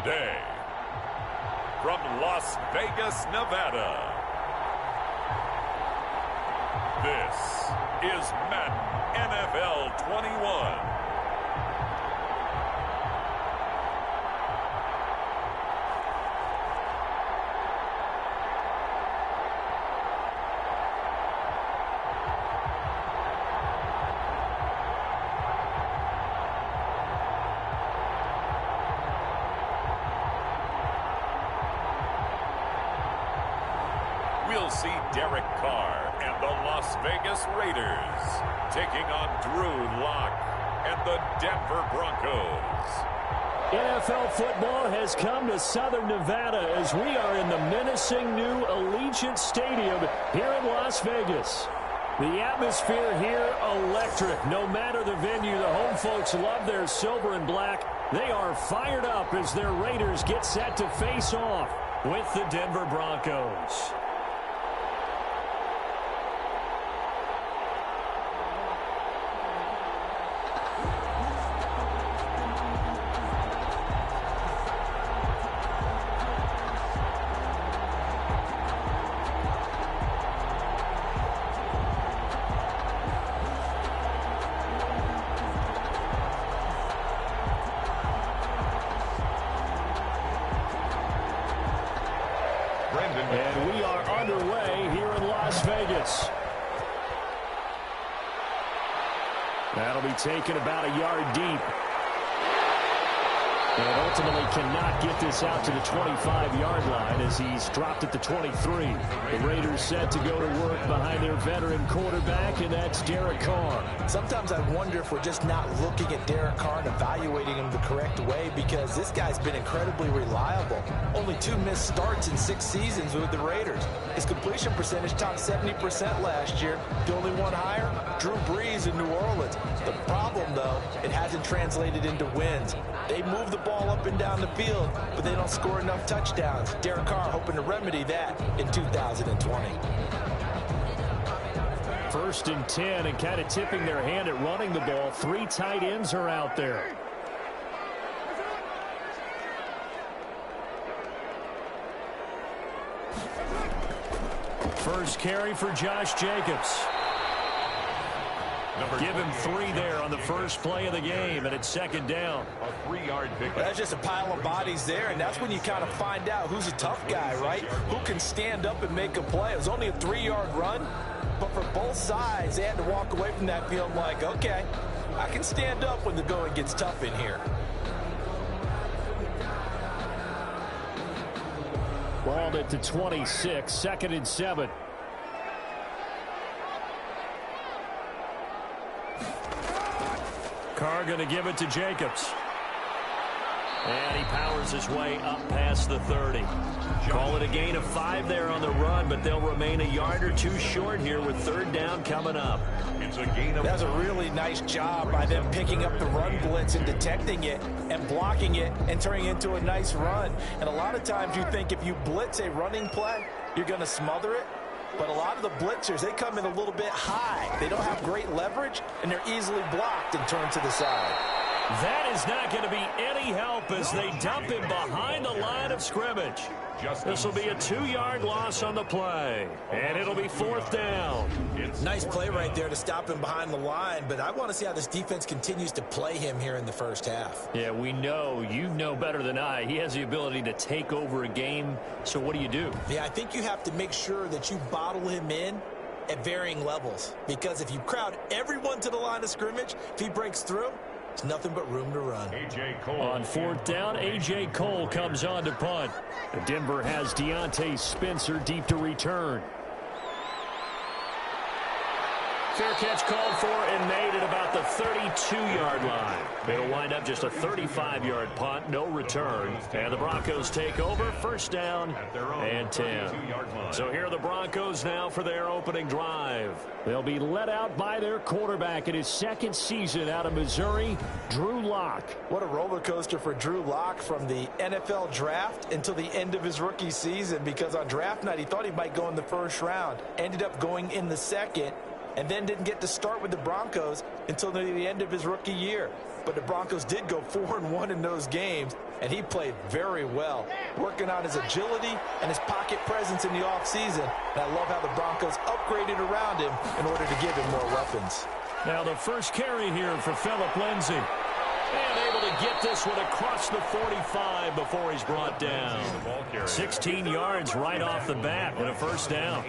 Today, from Las Vegas, Nevada, this is Madden NFL 21. We'll see Derek Carr and the Las Vegas Raiders taking on Drew Lock and the Denver Broncos. NFL football has come to Southern Nevada as we are in the menacing new Allegiant Stadium here in Las Vegas. The atmosphere here electric. No matter the venue, the home folks love their silver and black. They are fired up as their Raiders get set to face off with the Denver Broncos. And we are underway here in Las Vegas. That'll be taken about a yard deep. And ultimately cannot get this out to the 25-yard line as he's dropped at the 23. The Raiders set to go to work behind their veteran quarterback, and that's Derek Carr. Sometimes I wonder if we're just not looking at Derek Carr and evaluating him the correct way, because this guy's been incredibly reliable. Only 2 missed starts in 6 seasons with the Raiders. His completion percentage topped 70% last year. The only one higher, Drew Brees in New Orleans. The problem, though, it hasn't translated into wins. They move the ball up and down the field, but they don't score enough touchdowns. Derek Carr hoping to remedy that in 2020. 1st and 10, and kind of tipping their hand at running the ball. 3 tight ends are out there. First carry for Josh Jacobs. Give him 3 there on the first play of the game, and it's 2nd down. A 3-yard pickup. That's just a pile of bodies there, and that's when you kind of find out who's a tough guy, right? Who can stand up and make a play. It was only a 3-yard run, but for both sides, they had to walk away from that field like, okay, I can stand up when the going gets tough in here. Ball at the 26, 2nd and 7. Carr going to give it to Jacobs. And he powers his way up past the 30. Call it a gain of 5 there on the run, but they'll remain a yard or 2 short here with 3rd down coming up. It's a gain of That's a really nice job by them picking up the run blitz and detecting it and blocking it and turning it into a nice run. And a lot of times you think if you blitz a running play, you're going to smother it. But a lot of the blitzers, they come in a little bit high. They don't have great leverage, and they're easily blocked and turned to the side. That is not going to be any help as they dump him behind the line of scrimmage. This will be a 2-yard loss on the play, and it'll be 4th down. Nice play right there to stop him behind the line, but I want to see how this defense continues to play him here in the first half. Yeah, we know, you know better than I, he has the ability to take over a game, so what do you do? Yeah, I think you have to make sure that you bottle him in at varying levels, because if you crowd everyone to the line of scrimmage, if he breaks through, it's nothing but room to run. On 4th down, A.J. Cole comes on to punt. Denver has Deontay Spencer deep to return. Fair catch called for and made at about the 32-yard line. It'll wind up just a 35-yard punt, no return. And the Broncos take over, 1st down and 10. So here are the Broncos now for their opening drive. They'll be led out by their quarterback in his 2nd season out of Missouri, Drew Lock. What a roller coaster for Drew Lock from the NFL draft until the end of his rookie season, because on draft night he thought he might go in the 1st round. Ended up going in the 2nd. and then didn't get to start with the Broncos until near the end of his rookie year. But the Broncos did go 4-1 in those games, and he played very well, working on his agility and his pocket presence in the offseason. And I love how the Broncos upgraded around him in order to give him more weapons. Now the first carry here for Phillip Lindsay. And able to get this one across the 45 before he's brought down. 16 yards right off the bat and a first down.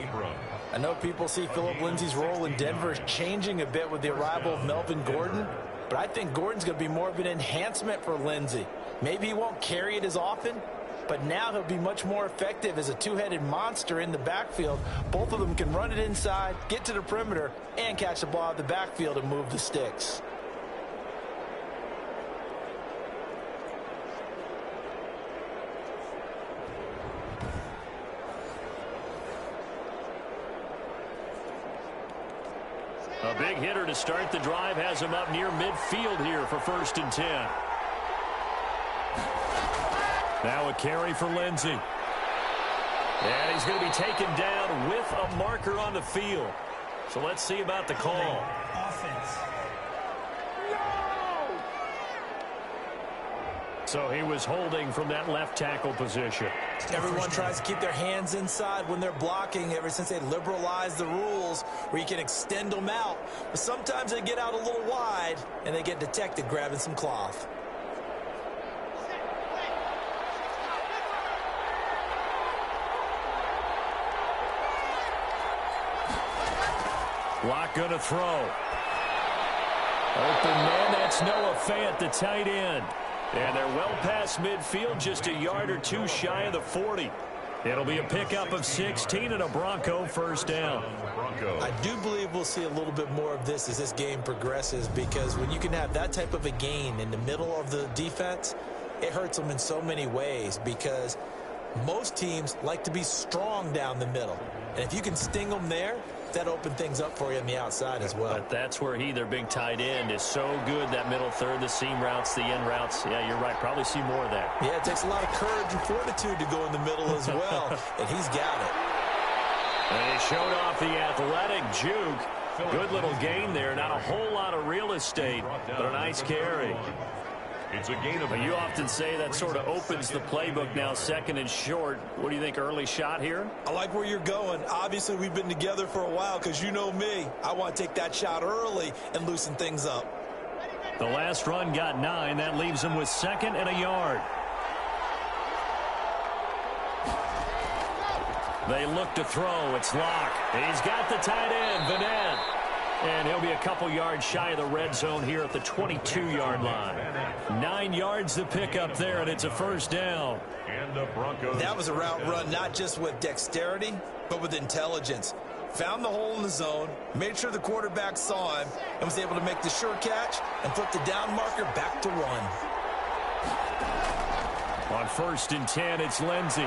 I know people see Phillip Lindsay's role in Denver changing a bit with the arrival of Melvin Gordon, but I think Gordon's going to be more of an enhancement for Lindsay. Maybe he won't carry it as often, but now he'll be much more effective as a two-headed monster in the backfield. Both of them can run it inside, get to the perimeter, and catch the ball out of the backfield and move the sticks. A big hitter to start the drive has him up near midfield here for 1st and 10. Now a carry for Lindsay. And he's going to be taken down with a marker on the field. So let's see about the call. Offense. So he was holding from that left tackle position. Everyone tries to keep their hands inside when they're blocking ever since they liberalized the rules where you can extend them out. But sometimes they get out a little wide and they get detected grabbing some cloth. Lock going to throw. Open man, that's Noah Fant, the tight end. And they're well past midfield, just a yard or two shy of the 40. It'll be a pickup of 16 and a Bronco first down. I do believe we'll see a little bit more of this as this game progresses, because when you can have that type of a gain in the middle of the defense, it hurts them in so many ways, because most teams like to be strong down the middle. And if you can sting them there, that opened things up for you on the outside as well. But that's where their big tight end, is so good, that middle third, the seam routes, the in routes. Yeah, you're right. Probably see more of that. Yeah, it takes a lot of courage and fortitude to go in the middle as well, and he's got it. And he showed off the athletic juke. Good little gain there. Not a whole lot of real estate, but a nice carry. It's a gain of... You often say that sort of opens the playbook now, 2nd and short. What do you think, early shot here? I like where you're going. Obviously, we've been together for a while, because you know me. I want to take that shot early and loosen things up. The last run got 9. That leaves him with 2nd and a yard. They look to throw. It's Locke. He's got the tight end, Vanette. And he'll be a couple yards shy of the red zone here at the 22-yard line. 9 yards to pick up there, and it's a first down. And the Broncos. That was a route run not just with dexterity, but with intelligence. Found the hole in the zone, made sure the quarterback saw him, and was able to make the sure catch and flip the down marker back to 1. On 1st and 10, it's Lindsay.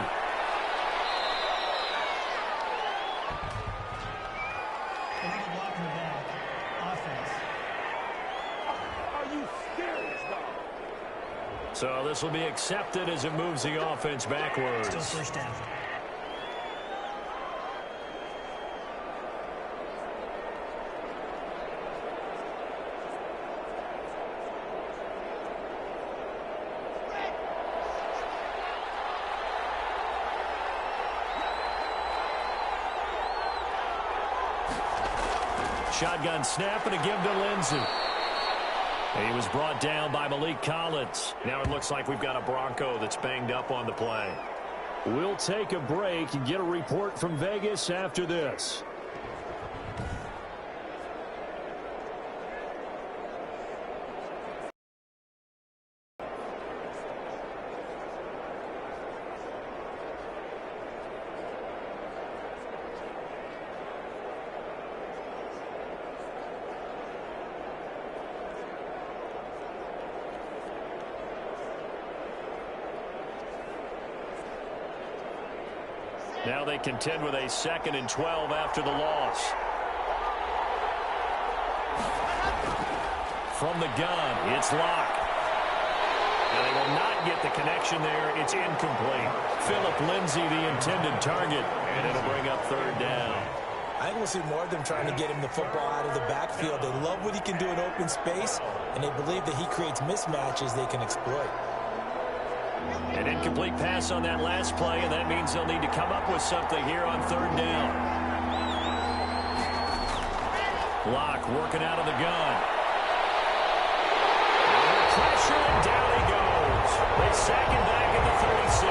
So this will be accepted as it moves the offense backwards. Still first down. Shotgun snap and a give to Lindsay. He was brought down by Malik Collins. Now it looks like we've got a Bronco that's banged up on the play. We'll take a break and get a report from Vegas after this. Now they contend with a 2nd and 12 after the loss. From the gun, it's Locke. And they will not get the connection there. It's incomplete. Phillip Lindsay, the intended target, and it'll bring up 3rd down. I think we'll see more of them trying to get him the football out of the backfield. They love what he can do in open space, and they believe that he creates mismatches they can exploit. An incomplete pass on that last play, and that means they'll need to come up with something here on third down. Locke working out of the gun. Under pressure, and down he goes. They sack him back at the 36.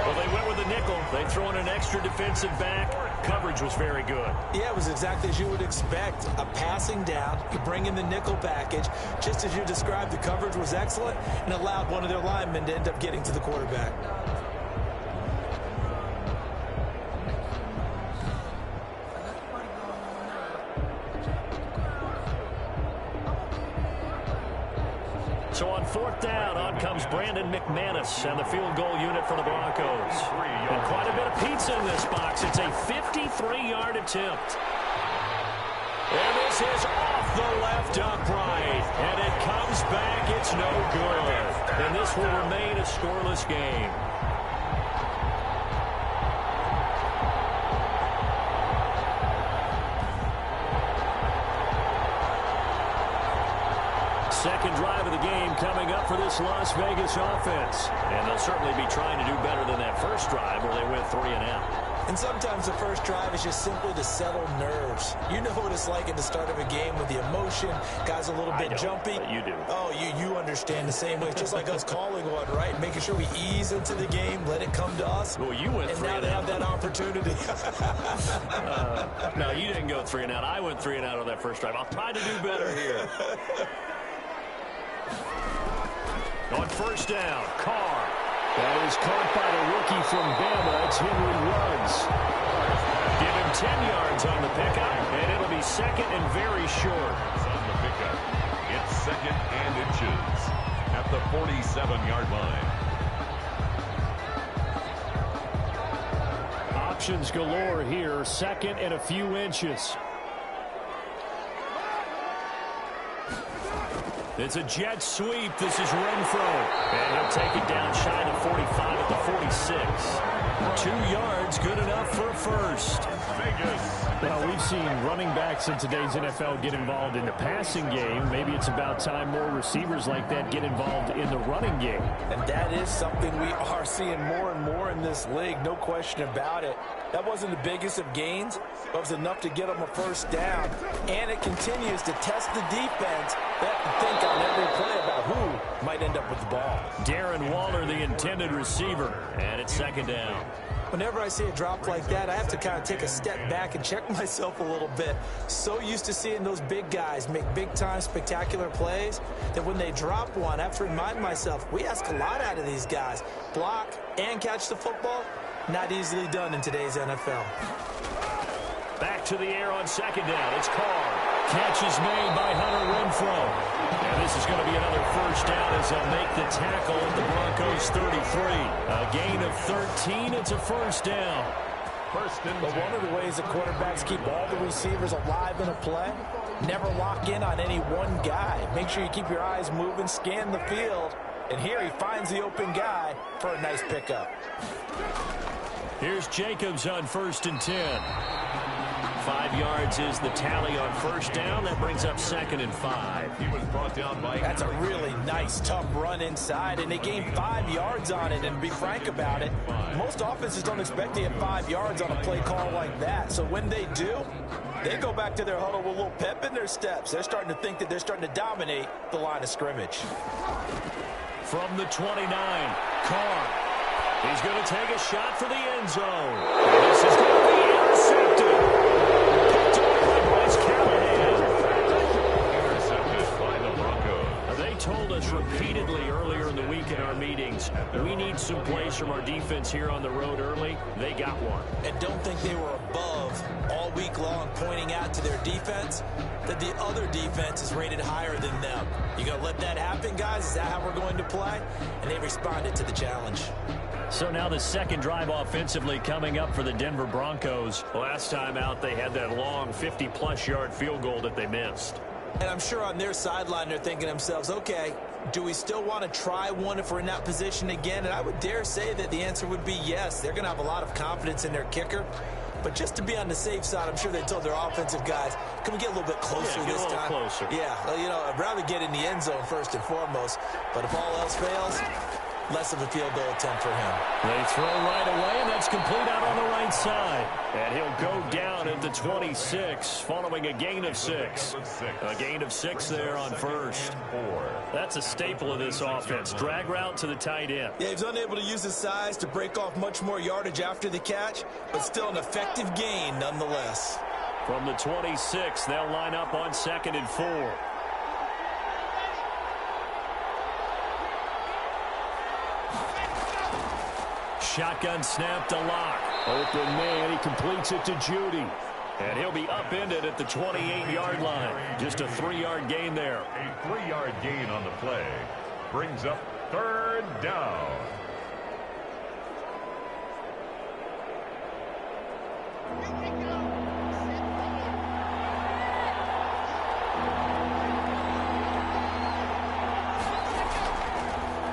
Well, they went with a nickel. They throw in an extra defensive back. Coverage was very good. Yeah, it was exactly as you would expect. A passing down. You bring in the nickel package. Just as you described, the coverage was excellent and allowed one of their linemen to end up getting to the quarterback. So on fourth down, on comes Brandon McManus and the field goal unit for the Broncos. And quite a bit of pizza in this box. It's a 53-yard attempt. And this is off the left upright. And it comes back. It's no good. And this will remain a scoreless game. Second drive of the game coming up for this Las Vegas offense. And they'll certainly be trying to do better than that first drive where they went 3 and out. And sometimes the first drive is just simply to settle nerves. You know what it's like at the start of a game with the emotion. Guys a little bit jumpy. You do. Oh, you understand the same way. It's just like us calling one, right? Making sure we ease into the game, let it come to us. Well, you went 3 and out. And now they have that opportunity. No, you didn't go 3 and out. I went 3 and out on that first drive. I'll try to do better here. On first down, Carr. That is caught by the rookie from Bama. It's Henry Ruggs. Give him 10 yards on the pickup, and it'll be second and very short. On the pickup, it's second and inches at the 47-yard line. Options galore here, second and a few inches. It's a jet sweep. This is Renfro. And he'll take it down shy of 45 at the 46. 2 yards, good enough for a first. Well, we've seen running backs in today's NFL get involved in the passing game. Maybe it's about time more receivers like that get involved in the running game. And that is something we are seeing more and more in this league, no question about it. That wasn't the biggest of gains, but it was enough to get them a first down. And it continues to test the defense. They have to think on every play about who might end up with the ball. Darren Waller, the intended receiver, and it's second down. Whenever I see a drop like that, I have to kind of take a step back and check myself a little bit. So used to seeing those big guys make big-time spectacular plays that when they drop one, I have to remind myself, we ask a lot out of these guys. Block and catch the football, not easily done in today's NFL. Back to the air on second down. It's Carr. Catch is made by Hunter Renfro. And this is going to be another first down as they'll make the tackle at the Broncos 33. A gain of 13. It's a first down. But one of the ways that quarterbacks keep all the receivers alive in a play, never lock in on any one guy. Make sure you keep your eyes moving, scan the field. And here he finds the open guy for a nice pickup. Here's Jacobs on 1st and 10. 5 yards is the tally on first down. That brings up 2nd and 5. He was brought down by... That's a really nice, tough run inside, and they gained 5 yards on it. And to be frank about it, most offenses don't expect to get 5 yards on a play call like that. So when they do, they go back to their huddle with a little pep in their steps. They're starting to think that they're starting to dominate the line of scrimmage. From the 29, Carr. He's going to take a shot for the end zone. And this is going to be intercepted. Picked off by Bryce Callahan. Intercepted by the Broncos. They told us repeatedly earlier in the week in our meetings, we need some plays from our defense here on the road early. They got one. And don't think they were above all week long pointing out to their defense that the other defense is rated higher than them. You going to let that happen, guys? Is that how we're going to play? And they responded to the challenge. So now the second drive offensively coming up for the Denver Broncos. Last time out, they had that long 50-plus yard field goal that they missed. And I'm sure on their sideline they're thinking to themselves, okay, Do we still want to try one if we're in that position again? And I would dare say that the answer would be yes. They're going to have a lot of confidence in their kicker. But just to be on the safe side, I'm sure they told their offensive guys, can we get a little bit closer this time? Closer. Yeah, well, you know, I'd rather get in the end zone first and foremost. But if all else fails, less of a field goal attempt for him. They throw right away, and that's complete out on the right side. And he'll go down at the 26, following a gain of 6. A gain of 6 there on first. That's a staple of this offense. Drag route to the tight end. Yeah, he's unable to use his size to break off much more yardage after the catch, but still an effective gain nonetheless. From the 26, they'll line up on 2nd and 4. Shotgun snap to Locke. Open man, he completes it to Judy. And he'll be upended at the 28-yard line. Just a 3-yard gain there. A 3-yard gain on the play brings up 3rd down.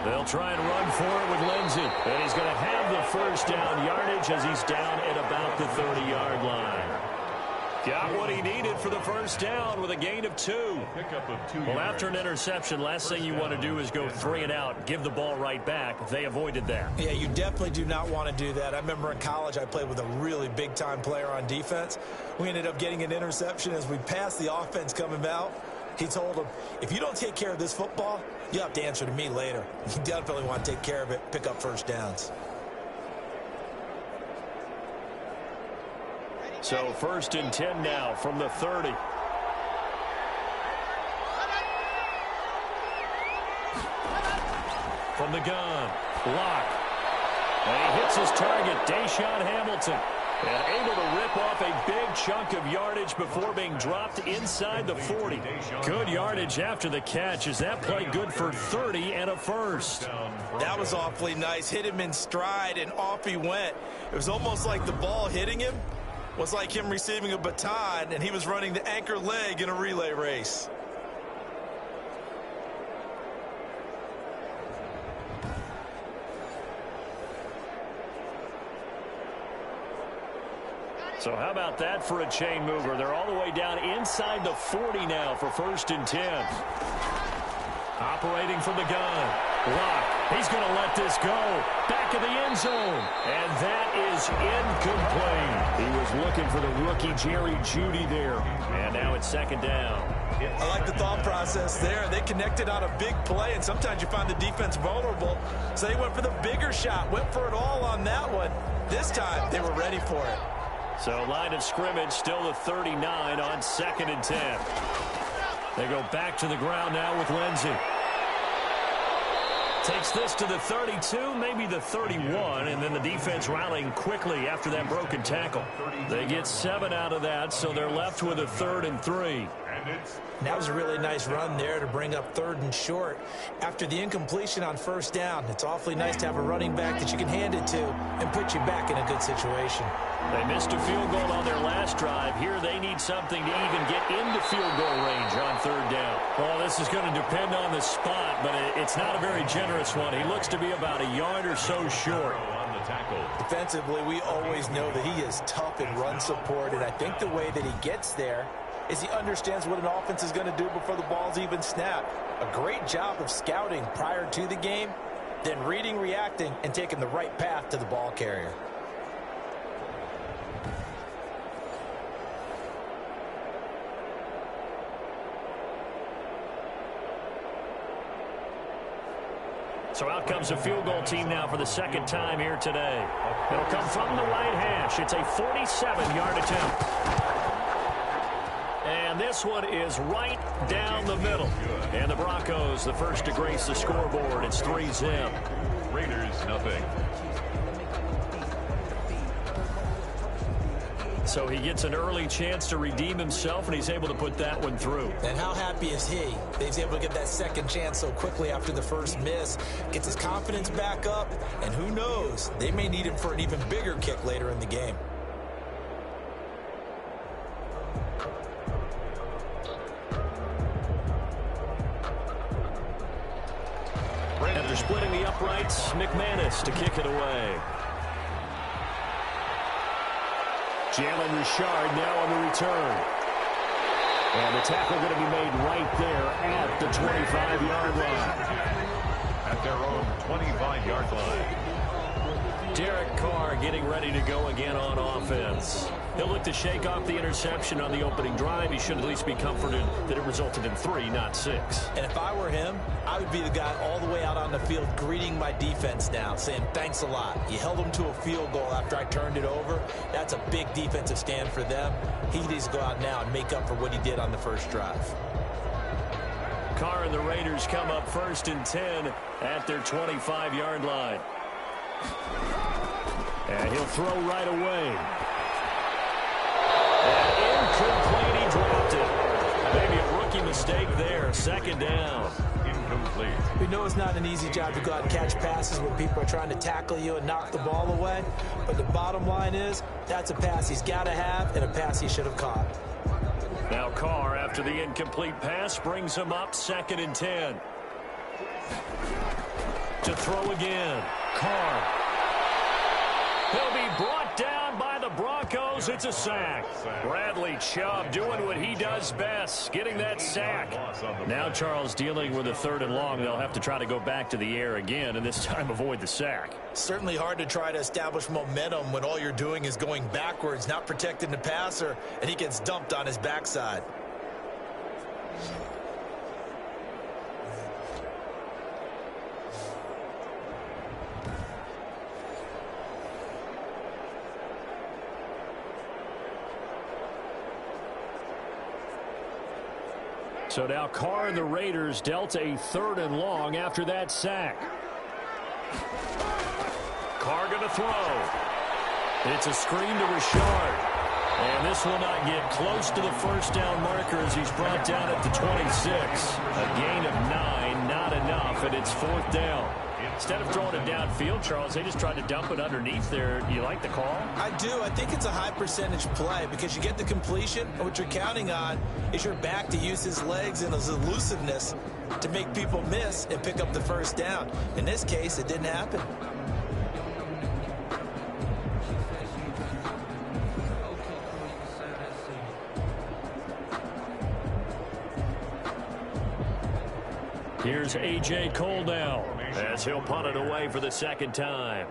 They'll try and run for it with Lindsey. And he's going to have the first down yardage as he's down at about the 30-yard line. Got what he needed for the first down with a gain of 2. Well, after an interception, last thing you want to do is go 3 and out, give the ball right back. They avoided that. Yeah, you definitely do not want to do that. I remember in college I played with a really big-time player on defense. We ended up getting an interception as we passed the offense coming out. He told him, if you don't take care of this football, you have to answer to me later. You definitely want to take care of it, pick up first downs. So 1st and 10 now from the 30. From the gun, Locke. And he hits his target, Deshaun Hamilton. And able to rip off a big chunk of yardage before being dropped inside the 40. Good yardage after the catch. Is that play good for 30 and a first? That was awfully nice. Hit him in stride, and off he went. It was almost like the ball hitting him was like him receiving a baton, and he was running the anchor leg in a relay race. So how about that for a chain mover? They're all the way down inside the 40 now for 1st and 10. Operating from the gun. Locke. He's going to let this go. Back of the end zone. And that is incomplete. He was looking for the rookie Jerry Jeudy there. And now it's 2nd down. I like the thought process there. They connected on a big play, and sometimes you find the defense vulnerable. So they went for the bigger shot. Went for it all on that one. This time, they were ready for it. So line of scrimmage still the 39 on 2nd and 10. They go back to the ground now with Lindsey. Takes this to the 32, maybe the 31, and then the defense rallying quickly after that broken tackle. They get 7 out of that, so they're left with a 3rd and 3. That was a really nice run there to bring up 3rd and short. After the incompletion on 1st down, it's awfully nice to have a running back that you can hand it to and put you back in a good situation. They missed a field goal on their last drive. Here they need something to even get into field goal range on 3rd down. Well, this is going to depend on the spot, but it's not a very generous one. He looks to be about a yard or so short. Defensively, we always know that he is tough in run support, and I think the way that he gets there is he understands what an offense is going to do before the ball's even snapped. A great job of scouting prior to the game, then reading, reacting, and taking the right path to the ball carrier. So out comes a field goal team now for the 2nd time here today. It'll come from the right hash. It's a 47-yard attempt. And this one is right down the middle. And the Broncos, the first to grace the scoreboard. It's 3-0. Raiders, nothing. So he gets an early chance to redeem himself, and he's able to put that one through. And how happy is he that he's able to get that second chance so quickly after the first miss, gets his confidence back up, and who knows, they may need him for an even bigger kick later in the game. splitting the uprights. McManus to kick it away. Jalen Richard now on the return. And the tackle going to be made right there at the 25-yard line. At their own 25-yard line. Derek Carr getting ready to go again on offense. He'll look to shake off the interception on the opening drive. He should at least be comforted that it resulted in 3, not 6. And if I were him, I would be the guy all the way out on the field greeting my defense now, saying thanks a lot. You held them to a field goal after I turned it over. That's a big defensive stand for them. He needs to go out now and make up for what he did on the first drive. Carr and the Raiders come up 1st and 10 at their 25-yard line. And he'll throw right away. And incomplete, he dropped it. Maybe a rookie mistake there. 2nd down. Incomplete. We know it's not an easy job to go out and catch passes when people are trying to tackle you and knock the ball away. But the bottom line is, that's a pass he's got to have and a pass he should have caught. Now Carr, after the incomplete pass, brings him up 2nd and 10. To throw again. Carr. He'll be brought down by the Broncos. It's a sack. Bradley Chubb doing what he does best, getting that sack. Now Charles dealing with a 3rd and long. They'll have to try to go back to the air again, and this time avoid the sack. Certainly hard to try to establish momentum when all you're doing is going backwards, not protecting the passer, and he gets dumped on his backside. So now Carr and the Raiders dealt a 3rd and long after that sack. Carr going to throw. It's a screen to Richard. And this will not get close to the 1st down marker as he's brought down at the 26. A gain of 9, not enough, and it's 4th down. Instead of throwing it downfield, Charles, they just tried to dump it underneath there. Do you like the call? I do. I think it's a high percentage play because you get the completion, and what you're counting on is your back to use his legs and his elusiveness to make people miss and pick up the 1st down. In this case, it didn't happen. Here's A.J. Cole now as he'll punt it away for the 2nd time.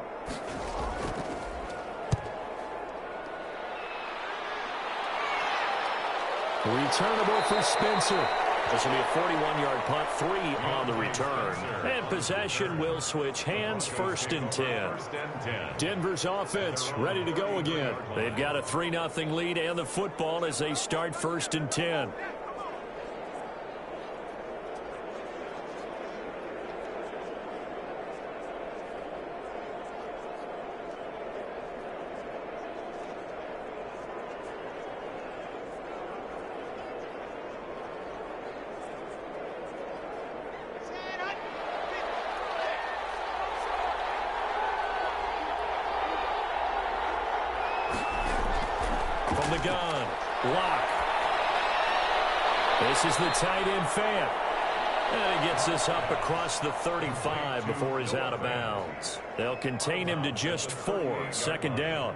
Returnable for Spencer. This will be a 41-yard punt, 3 on the return. And possession will switch hands, 1st and 10. Denver's offense ready to go again. They've got a 3-0 lead and the football as they start 1st and 10. From the gun, Locke. This is the tight end Fant. And he gets this up across the 35 before he's out of bounds. They'll contain him to just 4, 2nd down.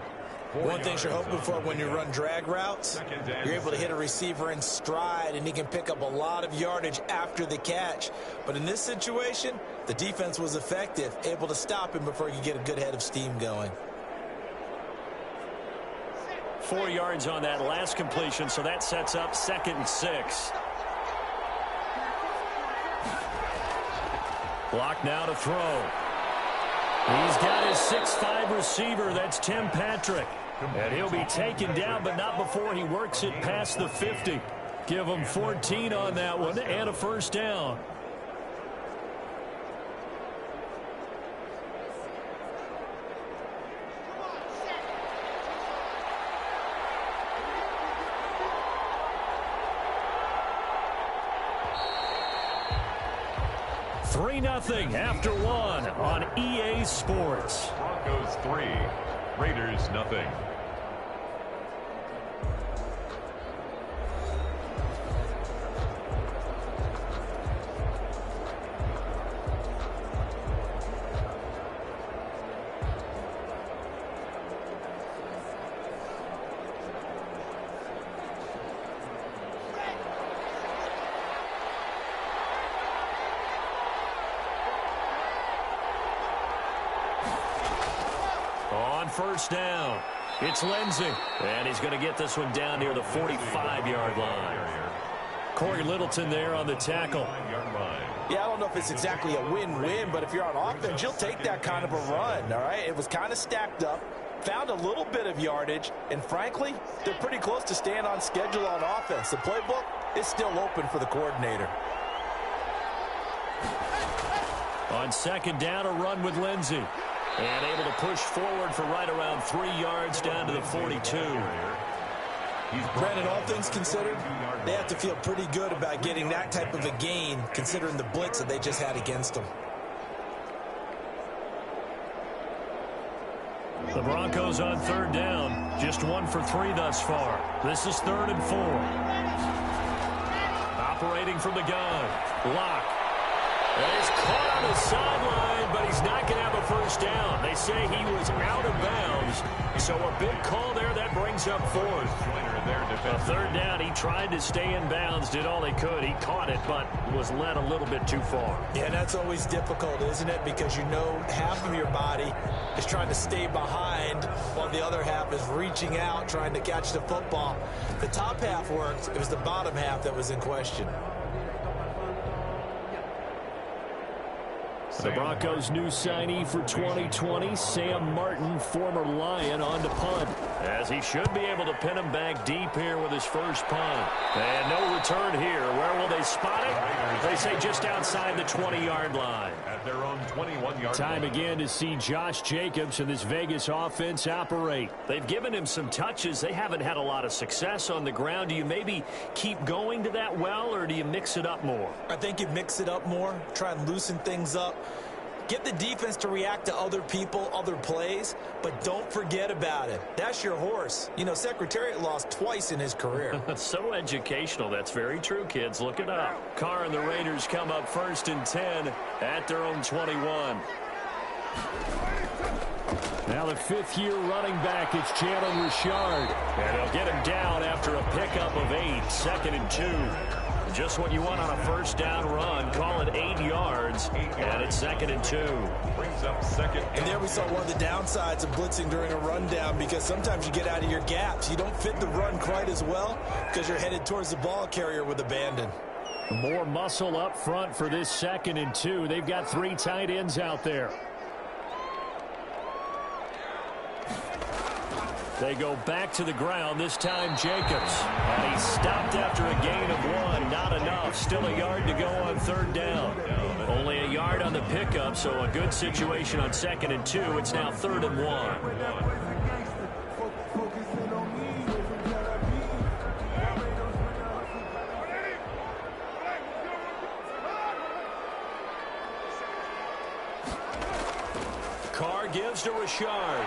One thing you're hoping for when you run drag routes, you're able to hit a receiver in stride, and he can pick up a lot of yardage after the catch. But in this situation, the defense was effective, able to stop him before he could get a good head of steam going. 4 yards on that last completion, so that sets up 2nd and 6. Block now to throw. He's got his 6'5" receiver. That's Tim Patrick. And he'll be taken down, but not before he works it past the 50. Give him 14 on that one and a 1st down. Three 3-0 after 1 on EA Sports. Broncos 3, Raiders 0. first down. It's Lindsey, and he's going to get this one down near the 45-yard line. Corey Littleton there on the tackle. Yeah, I don't know if it's exactly a win-win, but if you're on offense, you'll take that kind of a run, all right? It was kind of stacked up, found a little bit of yardage, and frankly, they're pretty close to staying on schedule on offense. The playbook is still open for the coordinator. On second down, a run with Lindsey. And able to push forward for right around 3 yards down to the 42. Brandon, all things considered, they have to feel pretty good about getting that type of a gain considering the blitz that they just had against them. The Broncos on third down. Just 1 for 3 thus far. This is 3rd and 4. Operating from the gun. Lock. And he's caught on the sideline, but he's not going to have a first down. They say he was out of bounds. So a big call there. That brings up 4th. A third down, he tried to stay in bounds, did all he could. He caught it, but was led a little bit too far. Yeah, that's always difficult, isn't it? Because you know half of your body is trying to stay behind while the other half is reaching out, trying to catch the football. The top half worked. It was the bottom half that was in question. The Broncos' new signee for 2020, Sam Martin, former Lion, on to punt. As he should be able to pin him back deep here with his first punt. And no return here. Where will they spot it? They say just outside the 20-yard line. At their own 21-yard Time again to see Josh Jacobs and this Vegas offense operate. They've given him some touches. They haven't had a lot of success on the ground. Do you maybe keep going to that well, or do you mix it up more? I think you mix it up more, try and loosen things up. Get the defense to react to other people, other plays, but don't forget about it. That's your horse. You know, Secretariat lost twice in his career. So educational. That's very true, kids. Look it up. Carr and the Raiders come up 1st and 10 at their own 21. Now the 5th-year running back, it's Jalen Richard. And he'll get him down after a pickup of 8, 2nd and 2. Just what you want on a first down run. Call it 8 yards, and it's 2nd and 2. brings up 2nd. And there we saw one of the downsides of blitzing during a rundown, because sometimes you get out of your gaps. You don't fit the run quite as well because you're headed towards the ball carrier with abandon. More muscle up front for this 2nd and 2. They've got 3 tight ends out there. They go back to the ground, this time Jacobs. And he stopped after a gain of 1. Not enough. Still a yard to go on 3rd down. Only a yard on the pickup, so a good situation on 2nd and 2. It's now 3rd and 1. Carr gives to Richard.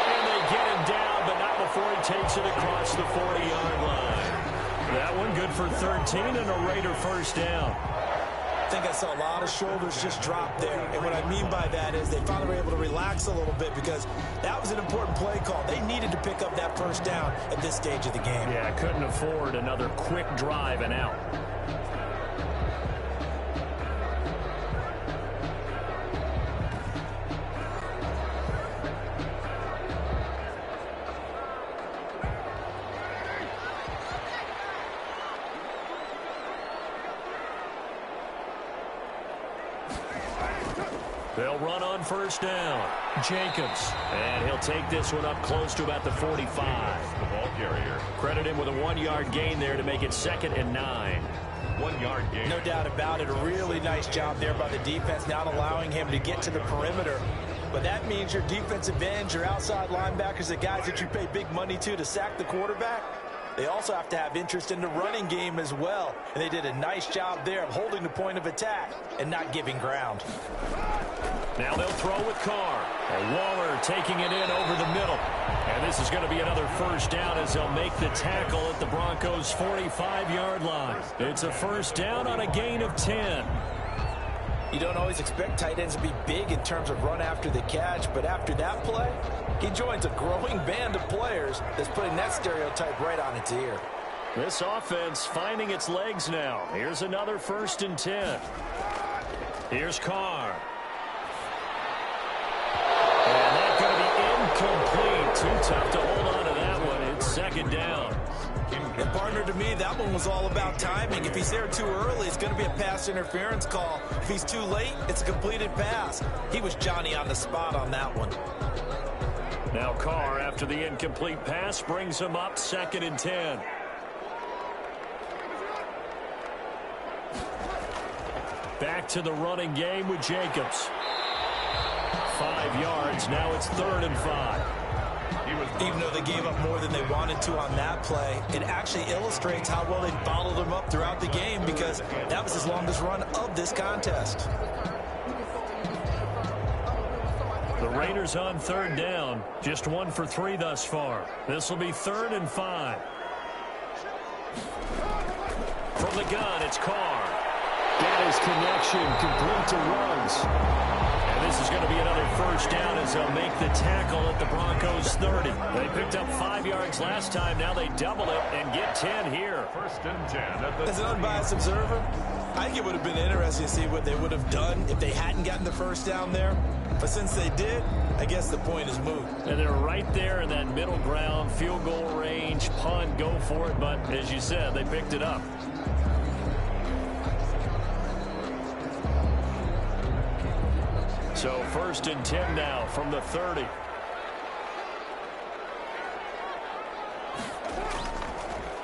And they get him down, but not before he takes it across the 40-yard line. That one good for 13 and a Raider first down. I think I saw a lot of shoulders just drop there. And what I mean by that is they finally were able to relax a little bit, because that was an important play call. They needed to pick up that first down at this stage of the game. Yeah, couldn't afford another quick drive and out. They'll run on first down. Jacobs. And he'll take this one up close to about the 45. The ball carrier. Credit him with a 1-yard gain there to make it 2nd and 9. 1-yard gain. No doubt about it. A really nice job there by the defense, not allowing him to get to the perimeter. But that means your defensive ends, your outside linebackers, the guys that you pay big money to sack the quarterback, they also have to have interest in the running game as well. And they did a nice job there of holding the point of attack and not giving ground. Now they'll throw with Carr. And Waller taking it in over the middle. And this is going to be another first down as they'll make the tackle at the Broncos' 45-yard line. It's a first down on a gain of 10. You don't always expect tight ends to be big in terms of run after the catch, but after that play, he joins a growing band of players that's putting that stereotype right on its ear. This offense finding its legs now. Here's another 1st and 10. Here's Carr. And that's going to be me, that one was all about timing. If he's there too early, it's going to be a pass interference call. If he's too late, it's a completed pass. He was Johnny on the spot on that one. Now Carr, after the incomplete pass, brings him up 2nd and 10. Back to the running game with Jacobs. 5 yards. Now it's 3rd and 5. Even though they gave up more than they wanted to on that play, it actually illustrates how well they bottled them up throughout the game, because that was his longest run of this contest. The Raiders on 3rd down. Just 1 for 3 thus far. This will be 3rd and 5. From the gun, it's Carr. Got his connection, complete to Ruggs. And this is going to be another 1st down as they'll make the tackle at the Broncos 30. They picked up 5 yards last time. Now they double it and get 10 here. 1st and 10. As an unbiased observer, I think it would have been interesting to see what they would have done if they hadn't gotten the 1st down there. But since they did, I guess the point is moot. And they're right there in that middle ground, field goal range, punt, go for it. But as you said, they picked it up. So 1st and 10 now from the 30.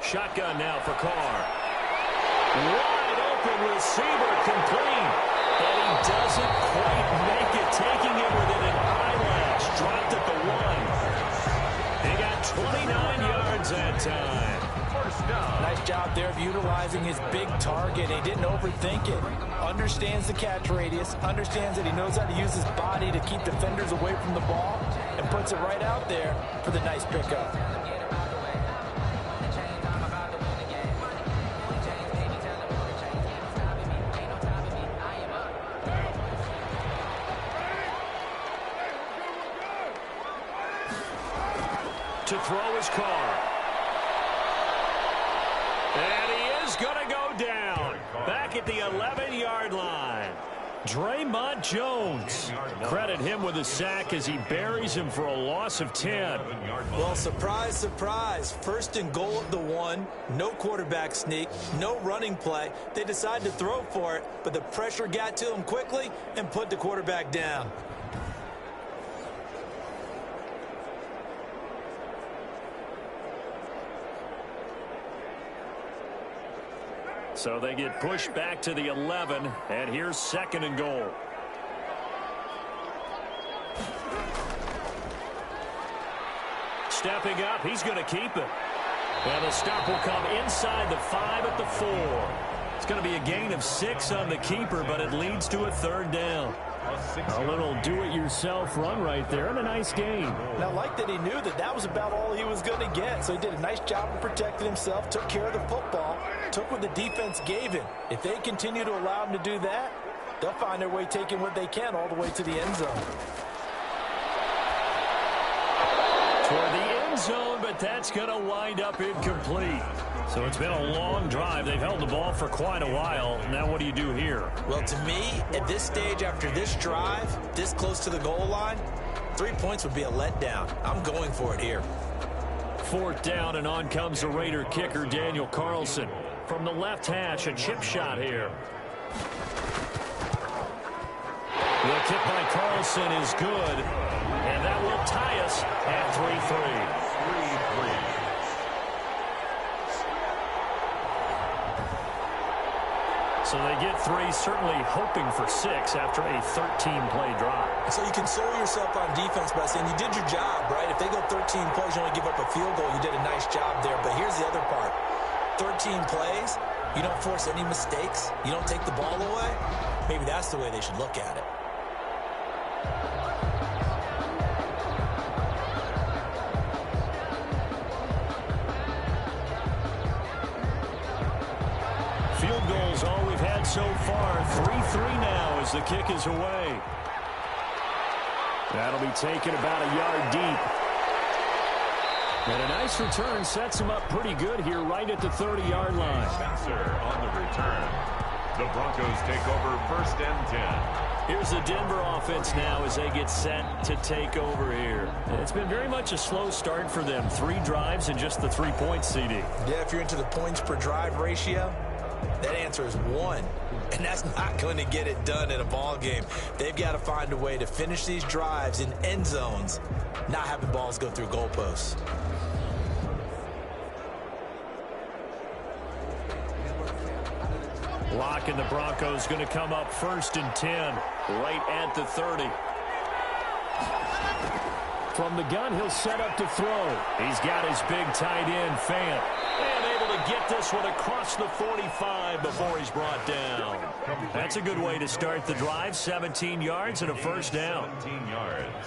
Shotgun now for Carr. Wide open receiver, complete. And he doesn't quite make it, taking it within an eyelash. Dropped at the 1. He got 29 yards that time. 1st down. Nice job there of utilizing his big target. He didn't overthink it. Understands the catch radius, understands that he knows how to use his body to keep defenders away from the ball, and puts it right out there for the nice pickup. To throw his Carr. And he is going to go down. Back at the 11-yard line. Draymond Jones. Credit him with a sack as he buries him for a loss of 10. Well, surprise, surprise. 1st and goal at the 1. No quarterback sneak. No running play. They decided to throw for it, but the pressure got to him quickly and put the quarterback down. So they get pushed back to the 11, and here's 2nd and goal. Stepping up, he's going to keep it. And the stop will come inside the 5 at the 4. It's going to be a gain of 6 on the keeper, but it leads to a 3rd down. A little do-it-yourself run right there, and a nice gain. And I like that he knew that that was about all he was going to get. So he did a nice job of protecting himself, took care of the football, took what the defense gave him. If they continue to allow him to do that, they'll find their way taking what they can all the way to the end zone. Toward the end zone, but that's going to wind up incomplete. So it's been a long drive. They've held the ball for quite a while. Now what do you do here? Well, to me, at this stage after this drive, this close to the goal line, 3 points would be a letdown. I'm going for it here. 4th down, and on comes the Raider kicker, Daniel Carlson. From the left hash, a chip shot here. The kick by Carlson is good, and that will tie us at 3-3. So they get 3, certainly hoping for 6 after a 13-play drive. So you console yourself on defense by saying you did your job, right? If they go 13 plays, you only give up a field goal, you did a nice job there. But here's the other part. 13 plays, you don't force any mistakes, you don't take the ball away. Maybe that's the way they should look at it. Field goals all we've had so far. 3-3 now as the kick is away. That'll be taken about a yard deep. And a nice return sets him up pretty good here right at the 30-yard line. Spencer on the return. The Broncos take over 1st and 10. Here's the Denver offense now as they get set to take over here. It's been very much a slow start for them. 3 drives and just the 3 points, CD. Yeah, if you're into the points per drive ratio, that answer is 1. And that's not going to get it done in a ball game. They've got to find a way to finish these drives in end zones, not having balls go through goalposts. Locke and the Broncos going to come up 1st and 10, right at the 30. From the gun, he'll set up to throw. He's got his big tight end, Fant. And able to get this one across the 45 before he's brought down. That's a good way to start the drive. 17 yards and a first down.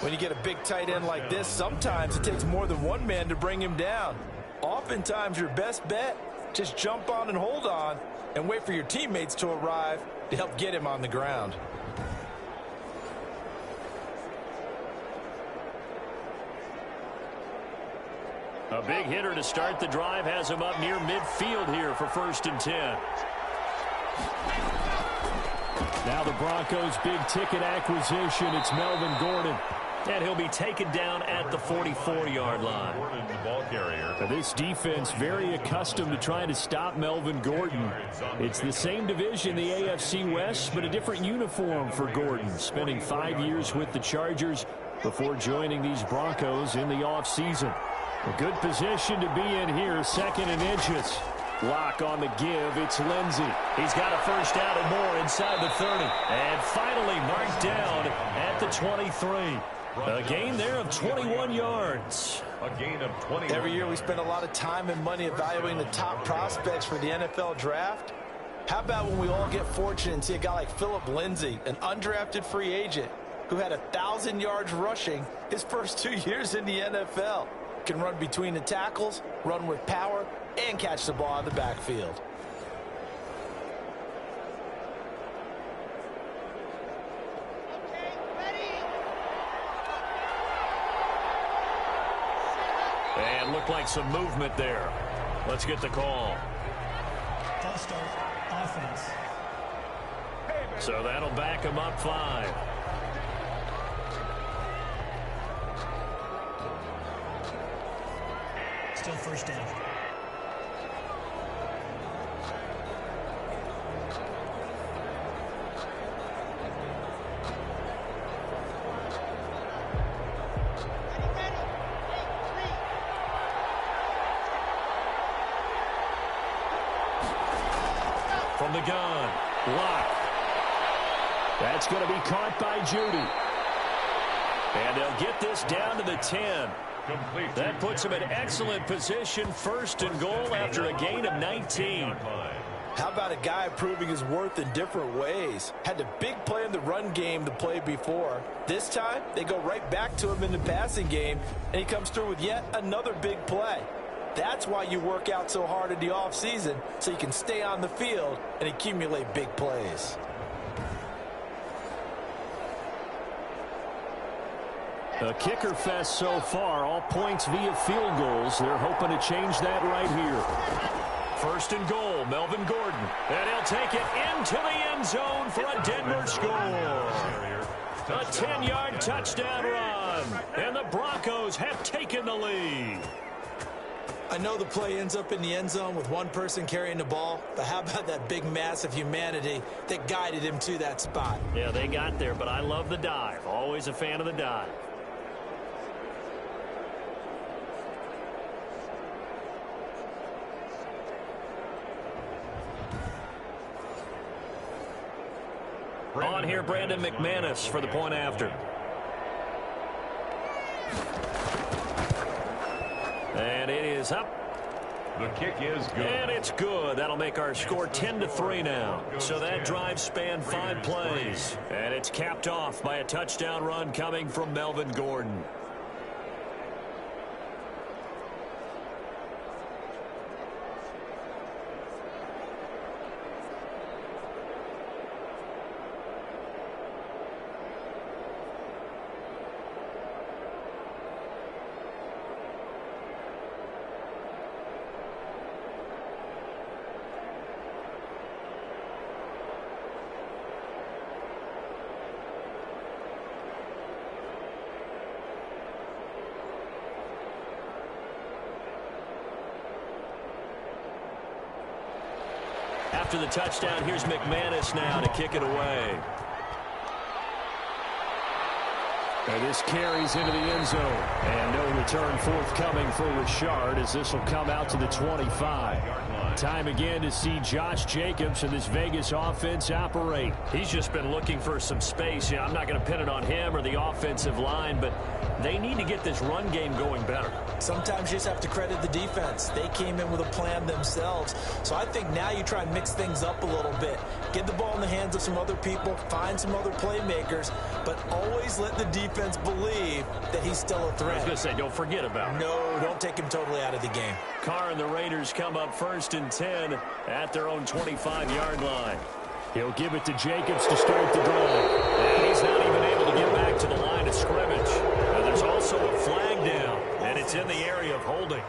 When you get a big tight end like this, sometimes it takes more than one man to bring him down. Oftentimes, your best bet, just jump on and hold on and wait for your teammates to arrive to help get him on the ground. A big hitter to start the drive has him up near midfield here for 1st and 10. Now the Broncos' big-ticket acquisition. It's Melvin Gordon. And he'll be taken down at the 44-yard line. Now this defense very accustomed to trying to stop Melvin Gordon. It's the same division, the AFC West, but a different uniform for Gordon, spending 5 years with the Chargers before joining these Broncos in the offseason. A good position to be in here, 2nd and inches. Locke on the give. It's Lindsey. He's got a first down and more inside the 30. And finally marked down at the 23. A gain there of 21 yards. A gain of 20. Every year we spend a lot of time and money evaluating the top prospects for the NFL draft. How about when we all get fortunate and see a guy like Philip Lindsay, an undrafted free agent who had 1,000 yards rushing his first 2 years in the NFL. Can run between the tackles, run with power, and catch the ball in the backfield. And looked like some movement there. Let's get the call. False start, offense. So that'll back him up 5. Still first down. From the gun, Locke. That's going to be caught by Judy. And they'll get this down to the 10. That puts him in excellent position, 1st and goal after a gain of 19. How about a guy proving his worth in different ways? Had a big play in the run game the play before. This time, they go right back to him in the passing game, and he comes through with yet another big play. That's why you work out so hard in the offseason, so you can stay on the field and accumulate big plays. A kicker fest so far, all points via field goals. They're hoping to change that right here. 1st and goal, Melvin Gordon. And he'll take it into the end zone for a Denver score. A 10-yard touchdown run. And the Broncos have taken the lead. I know the play ends up in the end zone with one person carrying the ball, but how about that big mass of humanity that guided him to that spot? Yeah, they got there, but I love the dive. Always a fan of the dive. On here, Brandon McManus for the point after. And it is up. The kick is good. And it's good. That'll make our score 10-3 now. So that drive spanned 5 plays. And it's capped off by a touchdown run coming from Melvin Gordon. after the touchdown. Here's McManus now to kick it away. And this carries into the end zone. And no return forthcoming for Richard as this will come out to the 25. Time again to see Josh Jacobs and this Vegas offense operate. He's just been looking for some space. I'm not going to pin it on him or the offensive line, but they need to get this run game going better. Sometimes you just have to credit the defense. They came in with a plan themselves. So I think now you try and mix things up a little bit. Get the ball in the hands of some other people, find some other playmakers, but always let the defense believe that he's still a threat. I was going to say, don't forget about it. No, don't take him totally out of the game. Carr and the Raiders come up 1st and 10 at their own 25-yard line. He'll give it to Jacobs to start the drive. And he's not even able to get back to the line of scrimmage. And there's also a flag down, and it's in the area of holding.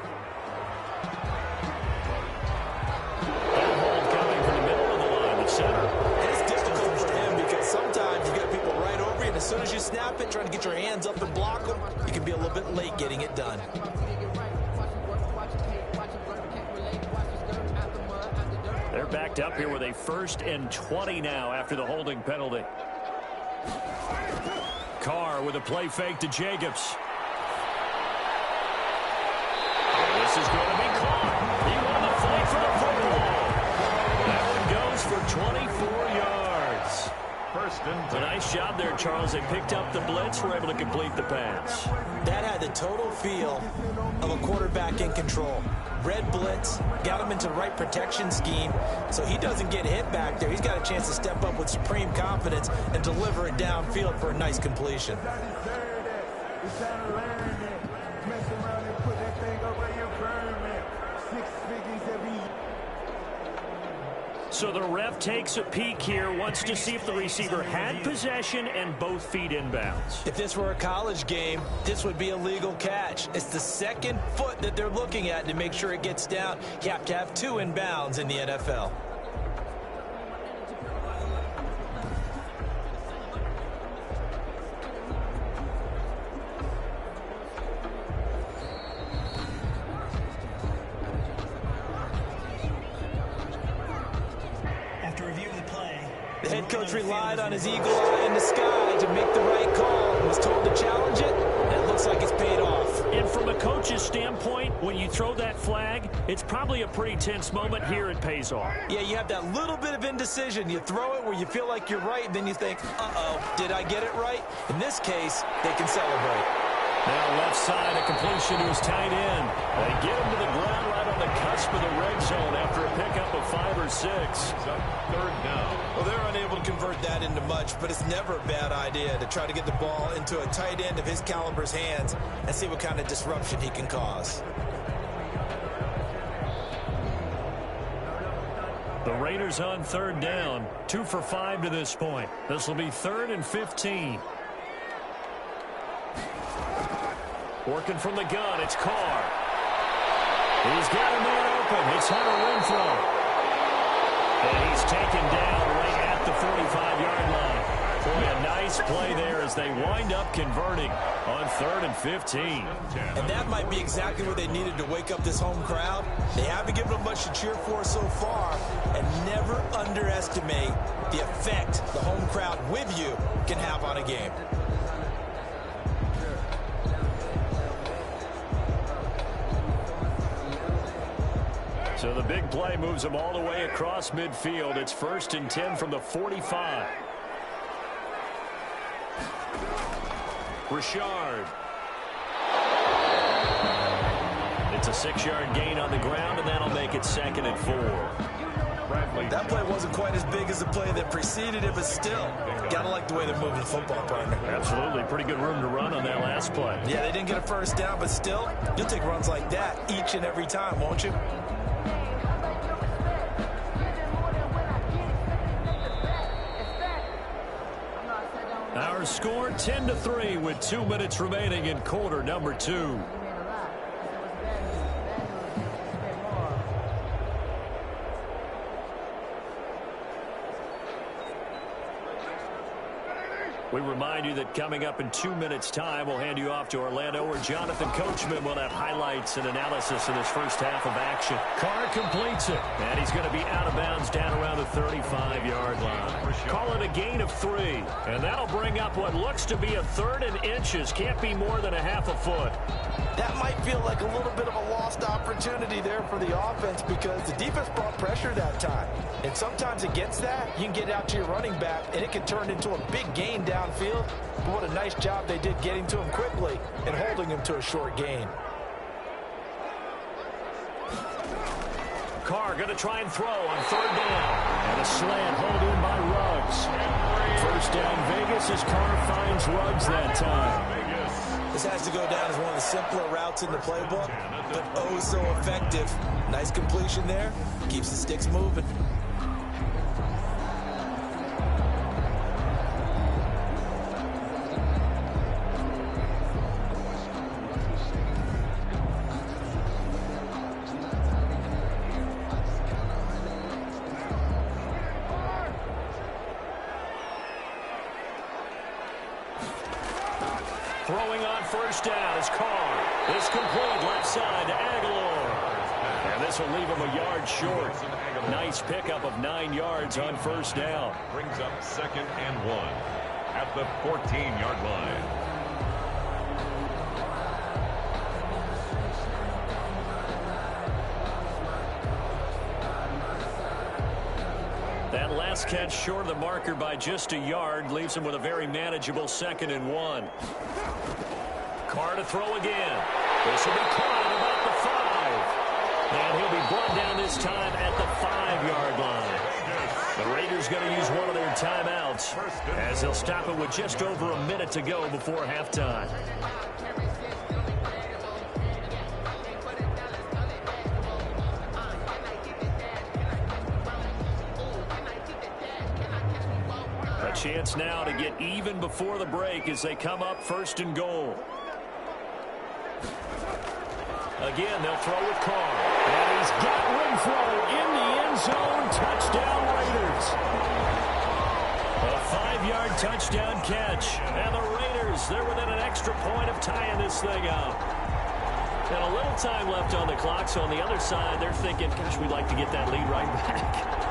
That hold coming from the middle of the line, the center. And it's difficult for him because sometimes you get people right over you, and as soon as you snap it, trying to get your hands up and block them, you can be a little bit late getting it done. They're backed up here with a 1st and 20 now after the holding penalty. Carr with a play fake to Jacobs. And this is going to be caught. He won the fight for the football. That one goes for 24 yards. A nice job there, Charles. They picked up the blitz, were able to complete the pass. That had the total feel of a quarterback in control. Red blitz, got him into the right protection scheme, so he doesn't get hit back there. He's got a chance to step up with supreme confidence and deliver it downfield for a nice completion. So the ref takes a peek here, wants to see if the receiver had possession and both feet inbounds. If this were a college game, this would be a legal catch. It's the second foot that they're looking at to make sure it gets down. You have to have 2 inbounds in the NFL. The head coach relied on his eagle eye in the sky to make the right call and was told to challenge it, and it looks like it's paid off. And from a coach's standpoint, when you throw that flag, it's probably a pretty tense moment. Here it pays off. Yeah, you have that little bit of indecision. You throw it where you feel like you're right, and then you think, uh-oh, did I get it right? In this case, they can celebrate. Now left side, a completion to his tight end. They get him to the ground right on the cusp of the red zone after a pickup of 5 or 6. It's up 3rd down. Well, they're unable to convert that into much, but it's never a bad idea to try to get the ball into a tight end of his caliber's hands and see what kind of disruption he can cause. The Raiders on 3rd down, 2 for 5 to this point. This will be 3rd and 15. Working from the gun, it's Carr. He's got a man open. It's Hunter Renfrow. And he's taken down right at the 45-yard line. Boy, a nice play there as they wind up converting on 3rd and 15. And that might be exactly what they needed to wake up this home crowd. They haven't given them much to cheer for so far, and never underestimate the effect the home crowd with you can have on a game. So the big play moves them all the way across midfield. It's 1st and 10 from the 45. Richard. It's a 6-yard gain on the ground, and that'll make it 2nd and 4. That play wasn't quite as big as the play that preceded it, but still, gotta like the way they're moving the football, partner. Absolutely. Pretty good room to run on that last play. Yeah, they didn't get a 1st down, but still, you'll take runs like that each and every time, won't you? Our score 10-3 with 2 minutes remaining in quarter number 2. We remind you that coming up in 2 minutes' time, we'll hand you off to Orlando, where Jonathan Coachman will have highlights and analysis of this first half of action. Carr completes it, and he's going to be out of bounds down around the 35-yard line. Call it a gain of 3, and that'll bring up what looks to be a 3rd and inches. Can't be more than a half a foot. That might feel like a little bit of a lost opportunity there for the offense because the defense brought pressure that time. And sometimes against that, you can get out to your running back, and it can turn into a big gain downfield. But what a nice job they did getting to him quickly and holding him to a short gain. Carr going to try and throw on 3rd down. And a slant hold in by Ruggs. First down Vegas as Carr finds Ruggs that time. This has to go down as one of the simpler routes in the playbook, but oh so effective. Nice completion there. Keeps the sticks moving. Throwing on first down is Carr. It's complete left side to Aguilar. And this will leave him a yard short. Nice pickup of 9 yards on first down. Brings up 2nd and 1 at the 14-yard line. That last catch short of the marker by just a yard leaves him with a very manageable 2nd and 1. Carr to throw again. This will be caught at about the 5. And he'll be brought down this time at the 5-yard line. The Raiders going to use one of their timeouts as they'll stop it with just over a minute to go before halftime. A chance now to get even before the break as they come up 1st and goal. Again, they'll throw with Carr. And he's got Renfro in the end zone. Touchdown, Raiders. A 5-yard touchdown catch. And the Raiders, they're within an extra point of tying this thing up. And a little time left on the clock, so on the other side, they're thinking, gosh, we'd like to get that lead right back.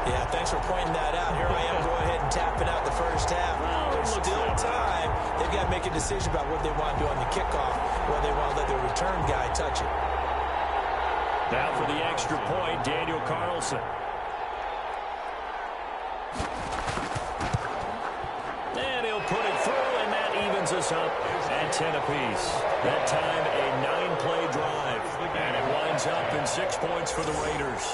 Yeah, thanks for pointing that out. Here I am, go ahead and tapping out the first half. Well, there's still time. They've got to make a decision about what they want to do on the kickoff, whether they want to let the return guy touch it. Now for the extra point, Daniel Carlson. And he'll put it through, and that evens us up at 10 apiece. That time, a 9-play drive. And it winds up in 6 points for the Raiders.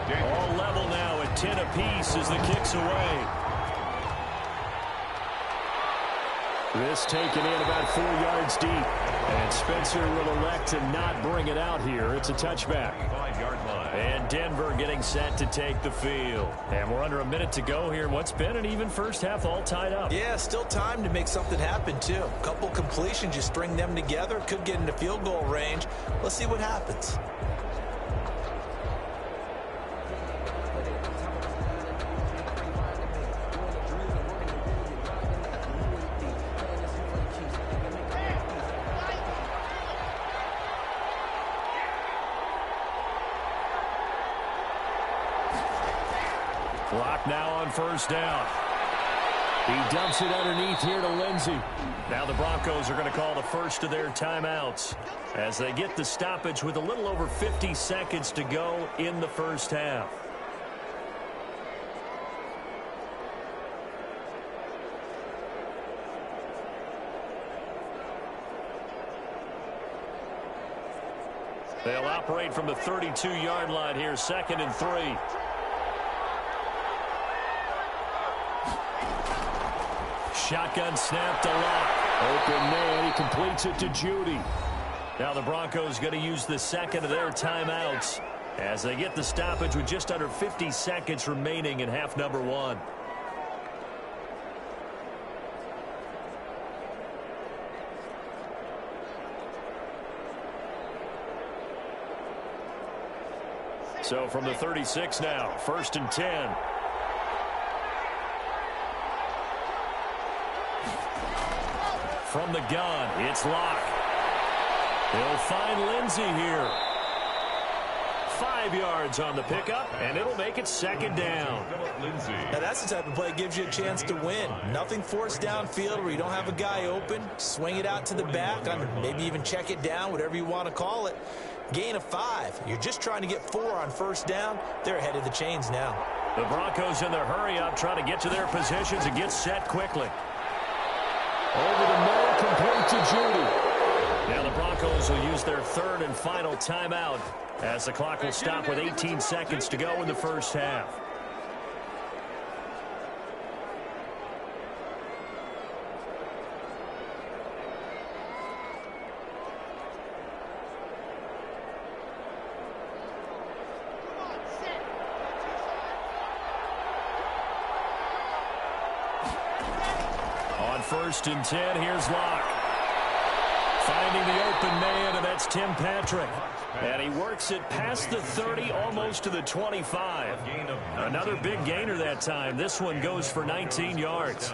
All level now at 10 apiece as the kick's away. This taken in about 4 yards deep. And Spencer will elect to not bring it out here. It's a touchback. 5-yard line. And Denver getting set to take the field. And we're under a minute to go here. What's been an even first half, all tied up. Yeah, still time to make something happen, too. A couple completions, you string them together. Could get into field goal range. Let's see what happens. Clock now on first down. He dumps it underneath here to Lindsey. Now the Broncos are going to call the first of their timeouts as they get the stoppage with a little over 50 seconds to go in the first half. They'll operate from the 32-yard line here, 2nd and 3. shotgun snap to Lock. Open man, he completes it to Judy. Now the Broncos going to use the second of their timeouts as they get the stoppage with just under 50 seconds remaining in half number one. So from the 36 now, 1st and 10. From the gun, it's Lock. He'll find Lindsey here. 5 yards on the pickup, and it'll make it 2nd down. Now that's the type of play that gives you a chance to win. Nothing forced downfield where you don't have a guy open. Swing it out to the back, maybe even check it down, whatever you want to call it. Gain of 5. You're just trying to get 4 on 1st down. They're ahead of the chains now. The Broncos in their hurry-up trying to get to their positions and get set quickly. Over the middle, complete to Judy. Now the Broncos will use their 3rd and final timeout as the clock will stop with 18 seconds to go in the first half. On 1st and 10, here's Lock. Finding the open man, and that's Tim Patrick. And he works it past the 30, almost to the 25. Another big gainer that time. This one goes for 19 yards.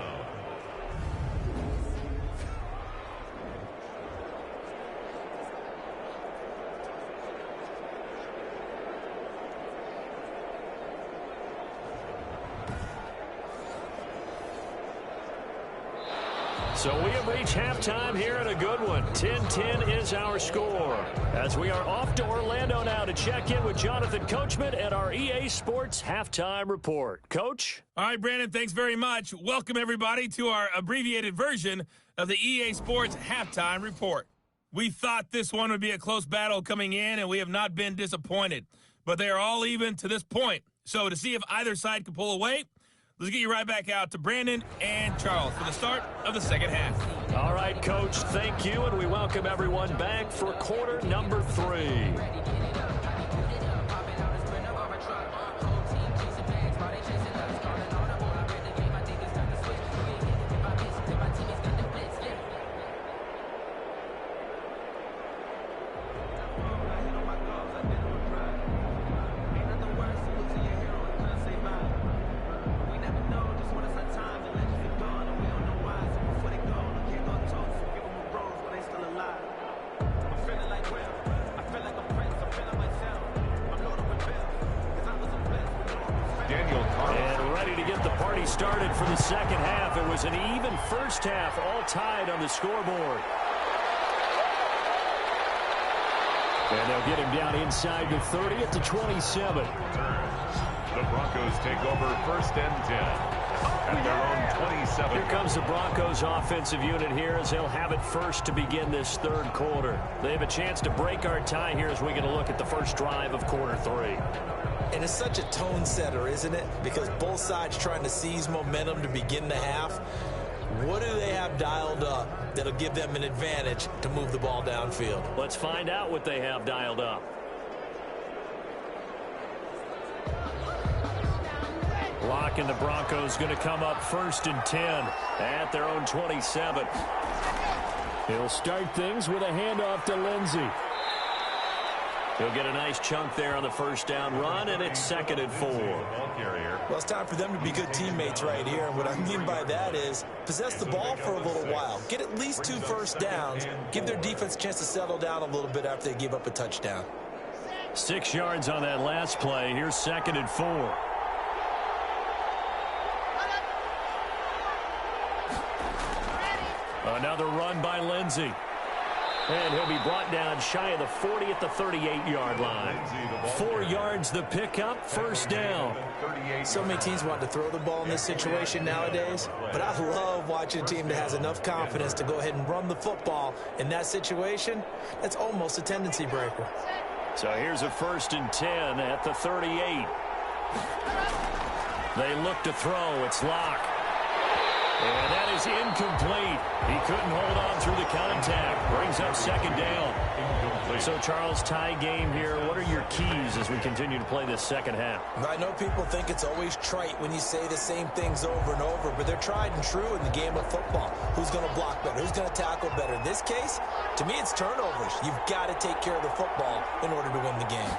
So we have reached halftime here in a good one. 10-10 is our score. As we are off to Orlando now to check in with Jonathan Coachman at our EA Sports Halftime Report. Coach? All right, Brandon, thanks very much. Welcome, everybody, to our abbreviated version of the EA Sports Halftime Report. We thought this one would be a close battle coming in, and we have not been disappointed. But they are all even to this point. So to see if either side can pull away, let's get you right back out to Brandon and Charles for the start of the 2nd half. All right, Coach, thank you, and we welcome everyone back for quarter number 3. Started for the 2nd half. It was an even first half, all tied on the scoreboard. And they'll get him down inside the 30 at the 27. The Broncos take over 1st and 10 at their own 27. Here comes the Broncos offensive unit here as they'll have it first to begin this 3rd quarter. They have a chance to break our tie here as we're going to look at the first drive of quarter 3. And it's such a tone setter, isn't it? Because both sides trying to seize momentum to begin the half. What do they have dialed up that'll give them an advantage to move the ball downfield? Let's find out what they have dialed up. Lock and the Broncos going to come up 1st and 10 at their own 27. He'll start things with a handoff to Lindsey. He'll get a nice chunk there on the 1st down run, and it's 2nd and 4. Well, it's time for them to be good teammates right here. And what I mean by that is possess the ball for a little while. Get at least 2 first downs. Give their defense a chance to settle down a little bit after they give up a touchdown. 6 yards on that last play. Here's 2nd and 4. Another run by Lindsey. And he'll be brought down shy of the 40 at the 38-yard line. 4 yards the pickup, 1st down. So many teams want to throw the ball in this situation nowadays, but I love watching a team that has enough confidence to go ahead and run the football in that situation. That's almost a tendency breaker. So here's a 1st and 10 at the 38. They look to throw. It's Lock. And that is incomplete. He couldn't hold on through the contact. Brings up second down. So, Charles, tie game here. What are your keys as we continue to play this second half? I know people think it's always trite when you say the same things over and over, but they're tried and true in the game of football. Who's going to block better? Who's going to tackle better? In this case, to me, it's turnovers. You've got to take care of the football in order to win the game.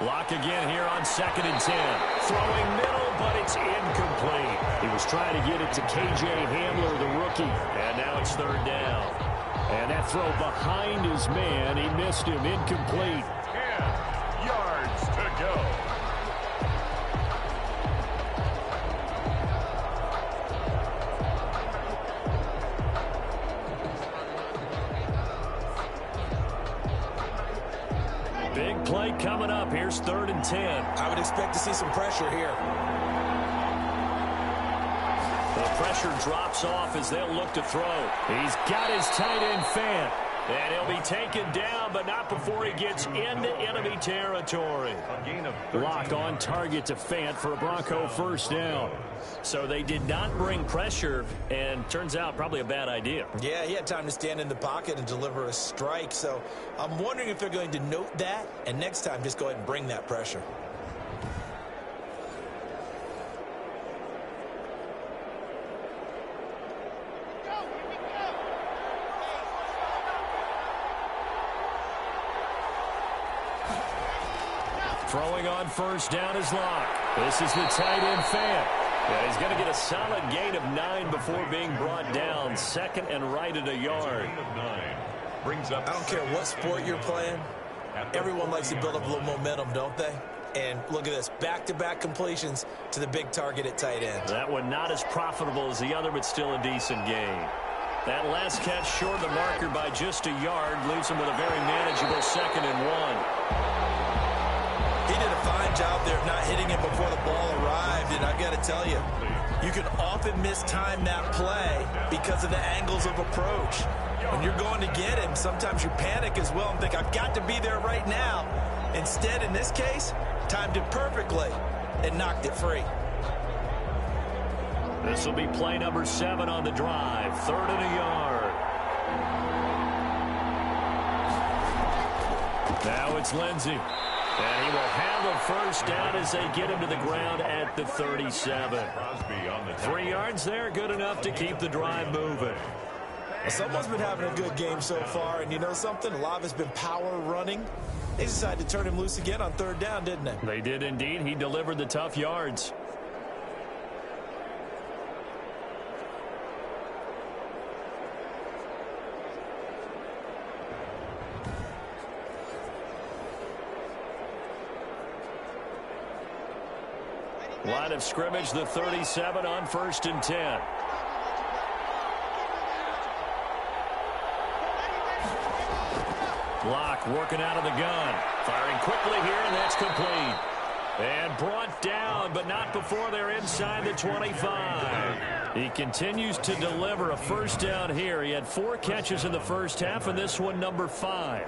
Lock again here on 2nd and 10. Throwing middle, but it's incomplete. He was trying to get it to K.J. Hamler, the rookie. And now it's 3rd down. And that throw behind his man, he missed him. Incomplete. 10 yards to go. Big play coming up. Here's 3rd and 10. I would expect to see some pressure here. The pressure drops off as they'll look to throw. He's got his tight end Fant. And he'll be taken down, but not before he gets into enemy territory. Lock on target to Fant for a Bronco 1st down. So they did not bring pressure, and turns out probably a bad idea. Yeah, he had time to stand in the pocket and deliver a strike. So I'm wondering if they're going to note that, and next time just go ahead and bring that pressure. Throwing on 1st down is Lock. This is the tight end Fant. And he's going to get a solid gain of 9 before being brought down. 2nd and right at a yard. I don't care what sport you're playing. Everyone likes to build up a little momentum, don't they? And look at this, back-to-back completions to the big target at tight end. That one not as profitable as the other, but still a decent gain. That last catch short of the marker by just a yard leaves him with a very manageable 2nd and 1. He did a fine job there of not hitting him before the ball arrived, and I've got to tell you, you can often mistime that play because of the angles of approach. When you're going to get him, sometimes you panic as well and think, I've got to be there right now. Instead, in this case, timed it perfectly and knocked it free. This will be play number 7 on the drive. 3rd and a yard. Now it's Lindsey. And he will handle 1st down as they get him to the ground at the 37. 3 yards there, good enough to keep the drive moving. Well, someone's been having a good game so far, and you know something? A lot of it's been power running. They decided to turn him loose again on 3rd down, didn't they? They did indeed. He delivered the tough yards. Line of scrimmage, the 37 on 1st and 10. Lock working out of the gun. Firing quickly here, and that's complete. And brought down, but not before they're inside the 25. He continues to deliver a 1st down here. He had 4 catches in the 1st half, and this one number 5.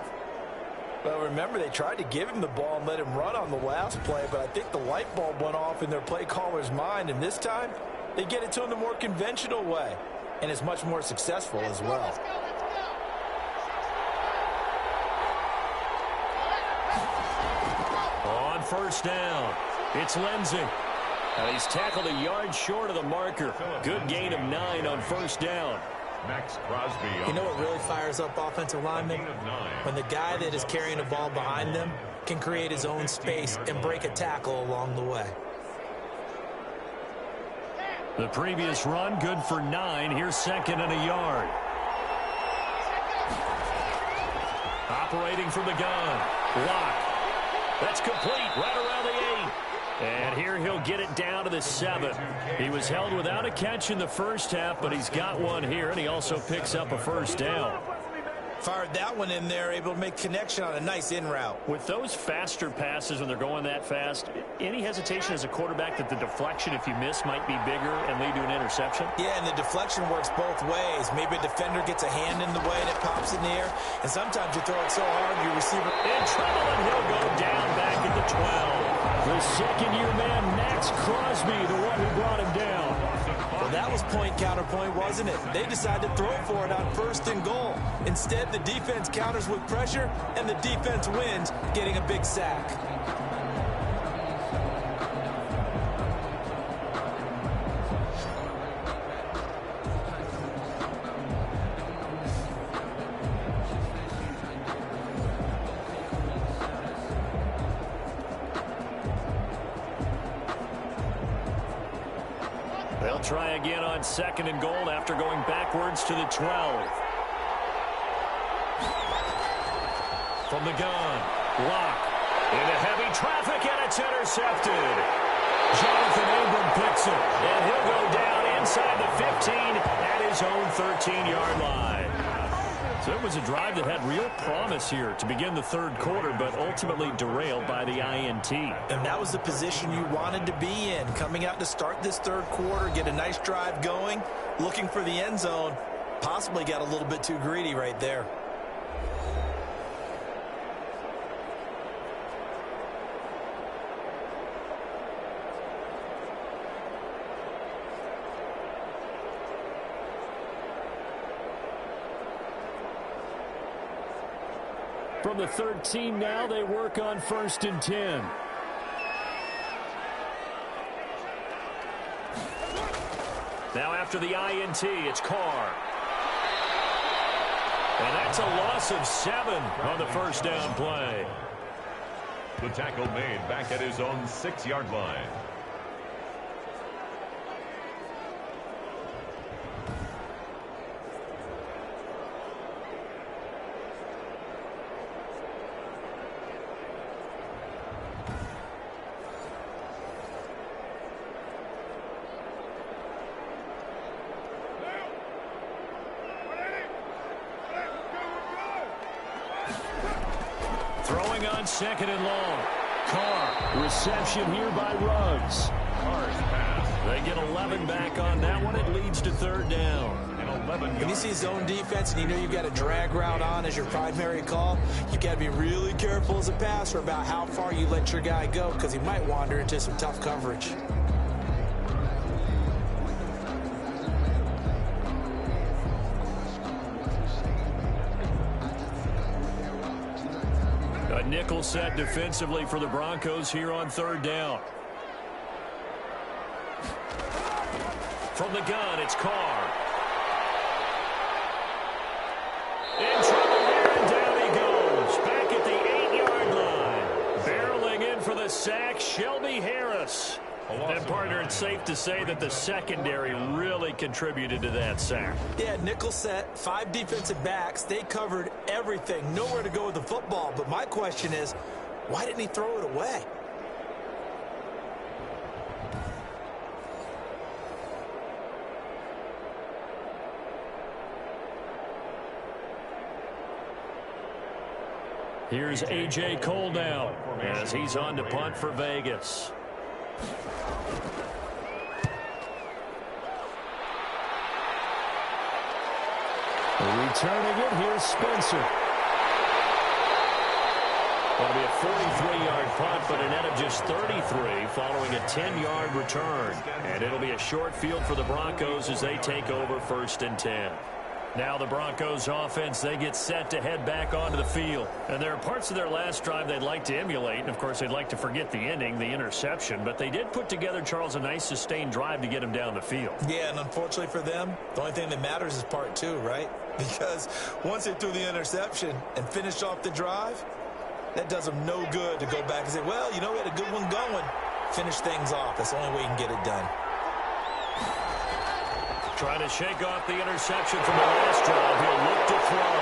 Well, remember, they tried to give him the ball and let him run on the last play, but I think the light bulb went off in their play caller's mind, and this time they get it to him the more conventional way, and it's much more successful as well. On 1st down, it's Lindsey. And he's tackled a yard short of the marker. Good gain of 9 on 1st down. You know what really fires up offensive linemen? When the guy that is carrying the ball behind them can create his own space and break a tackle along the way. The previous run, good for 9. Here's 2nd and a yard. Operating from the gun. Lock. That's complete right around the 8. And here he'll get it down to the 7. He was held without a catch in the 1st half, but he's got one here, and he also picks up a 1st down. Fired that one in there, able to make connection on a nice in route. With those faster passes when they're going that fast, any hesitation as a quarterback that the deflection, if you miss, might be bigger and lead to an interception? Yeah, and the deflection works both ways. Maybe a defender gets a hand in the way and it pops in the air, and sometimes you throw it so hard your receiver in trouble, and he'll go down back at the 12. The second-year man, Max Crosby, the one who brought him down. Well, that was point-counterpoint, wasn't it? They decided to throw for it on 1st and goal. Instead, the defense counters with pressure, and the defense wins, getting a big sack. They'll try again on 2nd and goal after going backwards to the 12. From the gun, Locke into heavy traffic, and it's intercepted. Jonathan Abram picks it, and he'll go down inside the 15 at his own 13-yard line. So it was a drive that had real promise here to begin the 3rd quarter, but ultimately derailed by the INT. And that was the position you wanted to be in, coming out to start this 3rd quarter, get a nice drive going, looking for the end zone. Possibly got a little bit too greedy right there. From the 13 now, they work on 1st and 10. Now after the INT, it's Carr. And that's a loss of 7 on the 1st down play. The tackle made back at his own 6-yard line. Throwing on 2nd and long. Carr. Reception here by Ruggs. Carr's pass. They get 11 back on that one. It leads to 3rd down. When you see zone defense and you know you've got a drag route on as your primary call, you've got to be really careful as a passer about how far you let your guy go, because he might wander into some tough coverage. A nickel set defensively for the Broncos here on 3rd down. From the gun, it's Carr. In trouble here, and down he goes. Back at the 8-yard line. Barreling in for the sack, Shelby Harris. And, partner, it's safe to say that the secondary really contributed to that sack. Yeah, nickel set, 5 defensive backs. They covered everything. Nowhere to go with the football. But my question is, why didn't he throw it away? Here's A.J. Cole now as he's on to punt for Vegas. Returning it, here's Spencer. That'll be a 43-yard punt, but a net of just 33 following a 10-yard return. And it'll be a short field for the Broncos as they take over 1st and 10. Now the Broncos offense, they get set to head back onto the field. And there are parts of their last drive they'd like to emulate. And, of course, they'd like to forget the ending, the interception. But they did put together, Charles, a nice sustained drive to get him down the field. Yeah, and unfortunately for them, the only thing that matters is part 2, right? Because once they threw the interception and finished off the drive, that does them no good to go back and say, well, you know, we had a good one going. Finish things off. That's the only way you can get it done. Trying to shake off the interception from the last drive. He'll look to throw.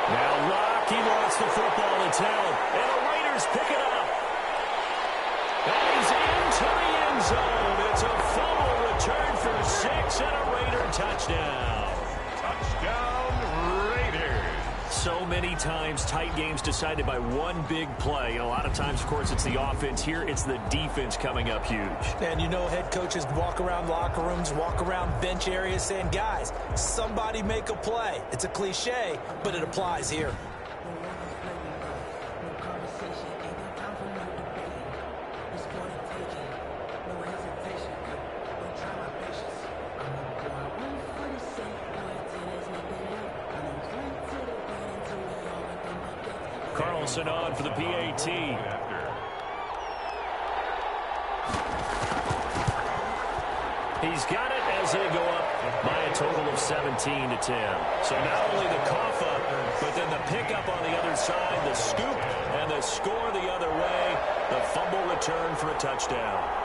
Now Locke, he wants the football. It's held. And the Raiders pick it up. And he's into the end zone. It's a fumble return for 6 and a Raider touchdown. Touchdown, Raiders. So many times, tight games decided by one big play. And a lot of times, of course, it's the offense. Here, it's the defense coming up huge. And you know head coaches walk around locker rooms, walk around bench areas saying, guys, somebody make a play. It's a cliche, but it applies here. Wilson on for the PAT. He's got it as they go up by a total of 17-10. So not only the cough up, but then the pickup on the other side, the scoop, and the score the other way, the fumble return for a touchdown.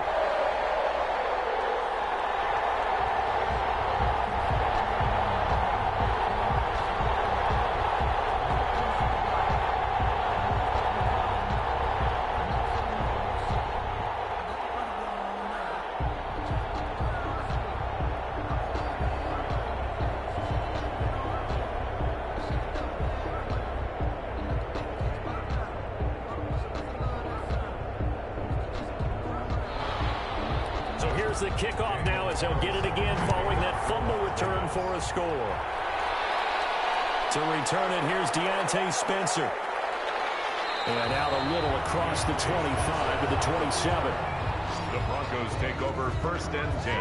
The kickoff now as he'll get it again following that fumble return for a score. To return it, here's Deontay Spencer. And out a little across the 25 to the 27. The Broncos take over 1st and 10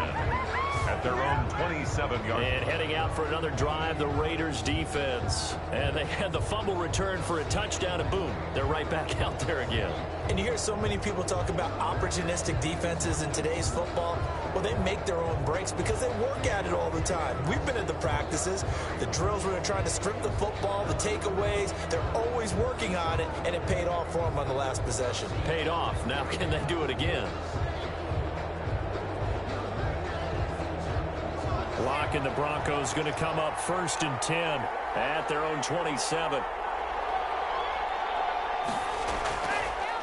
at their own 27-yard. And heading out for another drive, the Raiders defense. And they had the fumble return for a touchdown, and boom, they're right back out there again. And you hear so many people talk about opportunistic defenses in today's football. Well, they make their own breaks because they work at it all the time. We've been at the practices, the drills where they're trying to strip the football, the takeaways. They're always working on it, and it paid off for them on the last possession. Paid off. Now can they do it again? Lock and the Broncos going to come up 1st and 10 at their own 27.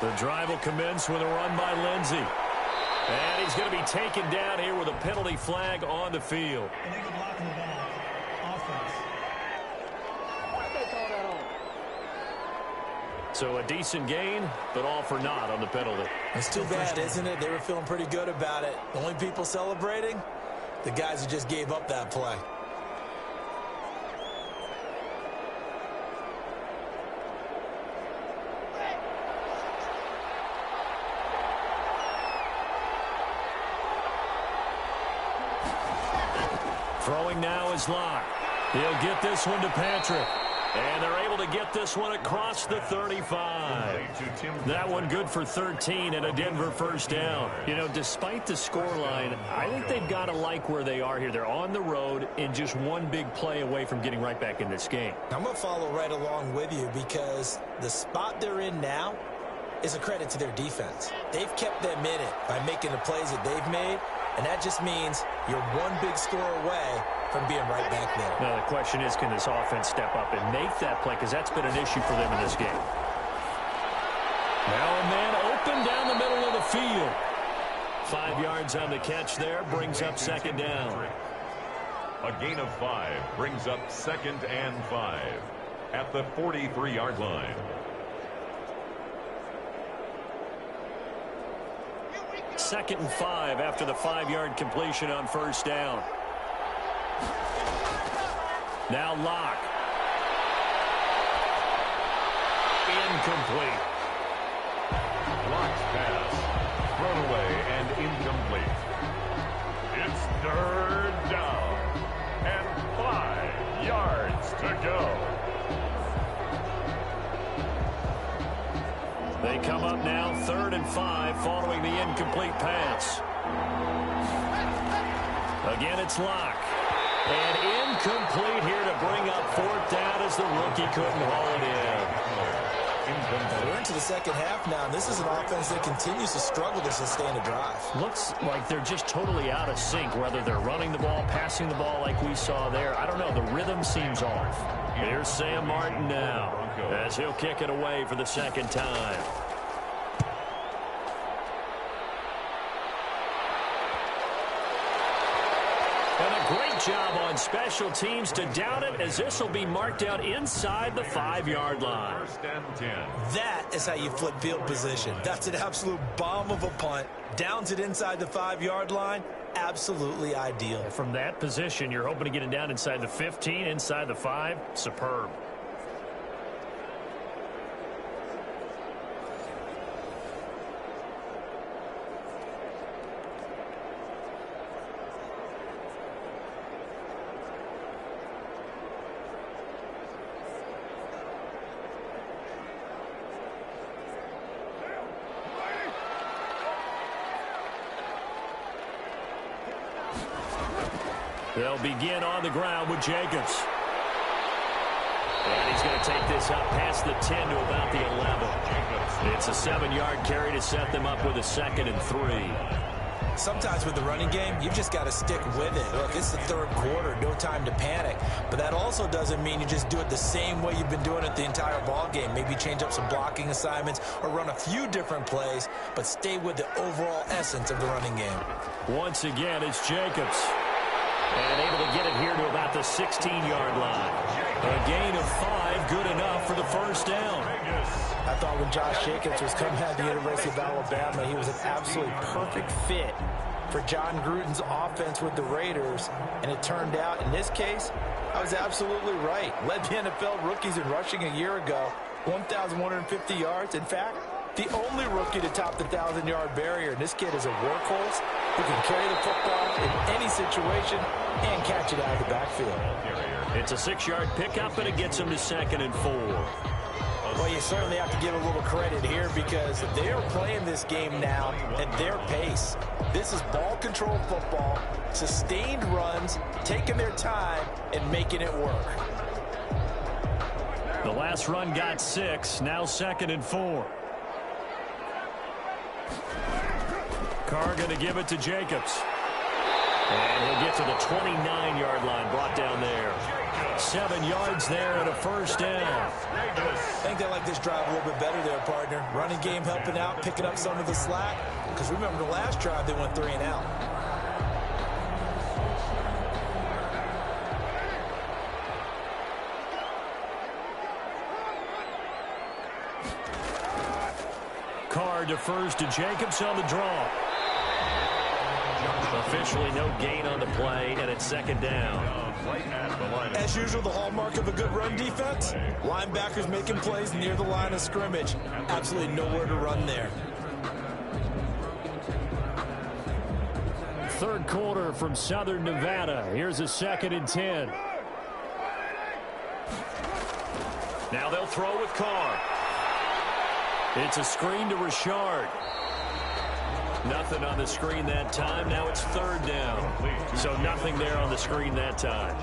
The drive will commence with a run by Lindsey. And he's going to be taken down here with a penalty flag on the field. Illegal block in the back. Offense. So a decent gain, but all for naught on the penalty. It's too bad, isn't it? They were feeling pretty good about it. The only people celebrating? The guys who just gave up that play. Throwing now is Locke. He'll get this one to Patrick. And they're able to get this one across the 35. That one good for 13 and a Denver 1st down. You know, despite the scoreline, I think they've got to like where they are here. They're on the road and just one big play away from getting right back in this game. I'm going to follow right along with you because the spot they're in now is a credit to their defense. They've kept them in it by making the plays that they've made, and that just means you're one big score away from being right back there. Now, the question is, can this offense step up and make that play? Because that's been an issue for them in this game. Now a man open down the middle of the field. 5 yards on the catch there, brings up 2nd down. A gain of 5 brings up 2nd and 5 at the 43-yard line. 2nd and 5 after the 5-yard completion on 1st down. Now Locke. Incomplete. Locke's pass thrown away and incomplete. It's 3rd down and 5 yards to go. They come up now 3rd and 5 following the incomplete pass. Again, it's Locke. And incomplete here to bring up 4th down as the rookie couldn't haul it in. We're into the 2nd half now, and this is an offense that continues to struggle to sustain a drive. Looks like they're just totally out of sync, whether they're running the ball, passing the ball like we saw there. I don't know. The rhythm seems off. Here's Sam Martin now as he'll kick it away for the 2nd time. Great job on special teams to down it, as this will be marked out inside the 5-yard line. 1st and 10. That is how you flip field position. That's an absolute bomb of a punt. Downs it inside the 5-yard line. Absolutely ideal. From that position, you're hoping to get it down inside the 15, inside the 5. Superb. They'll begin on the ground with Jacobs. And he's going to take this up past the 10 to about the 11. It's a 7-yard carry to set them up with a 2nd and 3. Sometimes with the running game, you've just got to stick with it. Look, it's the third quarter, no time to panic. But that also doesn't mean you just do it the same way you've been doing it the entire ball game. Maybe change up some blocking assignments or run a few different plays, but stay with the overall essence of the running game. Once again, it's Jacobs. And able to get it here to about the 16-yard line. A gain of 5, good enough for the first down. I thought when Josh Jacobs was coming out of the University of Alabama, he was an absolutely perfect fit for John Gruden's offense with the Raiders. And it turned out, in this case, I was absolutely right. Led the NFL rookies in rushing a year ago, 1,150 yards. In fact, the only rookie to top the 1,000-yard barrier. And this kid is a workhorse who can carry the football in any situation and catch it out of the backfield. It's a 6-yard pickup, and it gets him to 2nd and 4. Well, you certainly have to give a little credit here because they are playing this game now at their pace. This is ball control football, sustained runs, taking their time, and making it work. The last run got 6, now 2nd and 4. Carr going to give it to Jacobs. And he'll get to the 29-yard line, brought down there. 7 yards there and a first down. I think they like this drive a little bit better there, partner. Running game helping out, picking up some of the slack. Because remember, the last drive, they went 3 and out. Carr defers to Jacobs on the draw. Officially no gain on the play, and it's 2nd down. As usual, the hallmark of a good run defense, linebackers making plays near the line of scrimmage. Absolutely nowhere to run there. Third quarter from Southern Nevada. Here's a 2nd and 10. Now they'll throw with Carr. It's a screen to Richard. Nothing on the screen that time. Now it's 3rd down. So nothing there on the screen that time.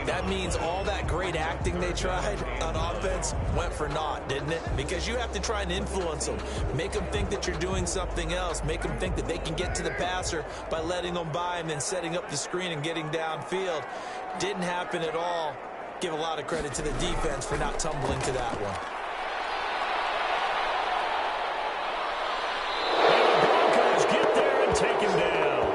That means all that great acting they tried on offense went for naught, didn't it? Because you have to try and influence them. Make them think that you're doing something else. Make them think that they can get to the passer by letting them by and then setting up the screen and getting downfield. Didn't happen at all. Give a lot of credit to the defense for not tumbling to that one. Take him down.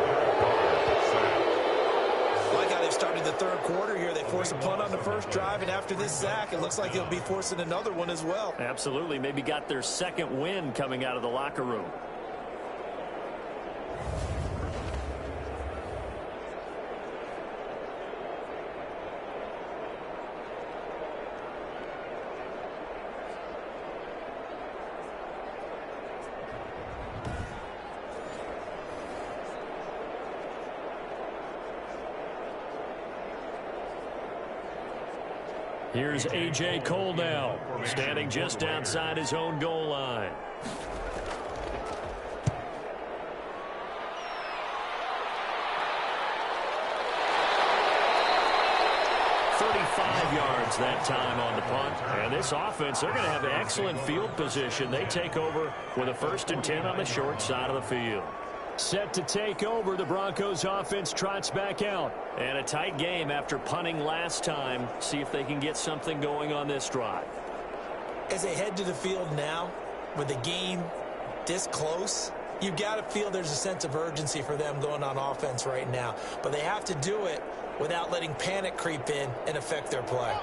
Like how they've started the third quarter here. They force a punt on the first drive, and after this sack, it looks like they'll be forcing another one as well. Absolutely. Maybe got their 2nd win coming out of the locker room. Here's A.J. Cole now, standing just outside his own goal line. Yards that time on the punt. And this offense, they're going to have excellent field position. They take over with a 1st and 10 on the short side of the field. Set to take over, the Broncos offense trots back out. And a tight game after punting last time. See if they can get something going on this drive. As they head to the field now, with the game this close, you've got to feel there's a sense of urgency for them going on offense right now. But they have to do it without letting panic creep in and affect their play.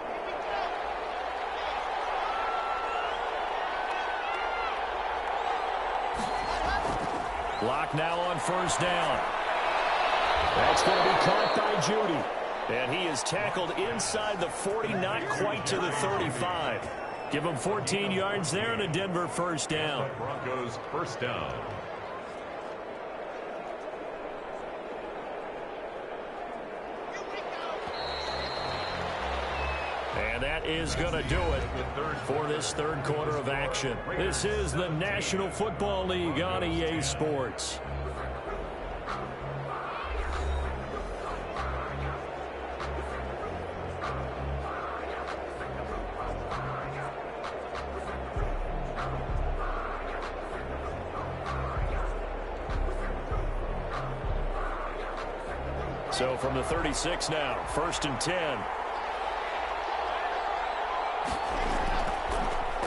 Block now on 1st down. That's going to be caught by Judy. And he is tackled inside the 40, not quite to the 35. Give him 14 yards there and a Denver 1st down. Broncos 1st down. And that is going to do it for this third quarter of action. This is the National Football League on EA Sports. So from the 36 now, 1st and 10.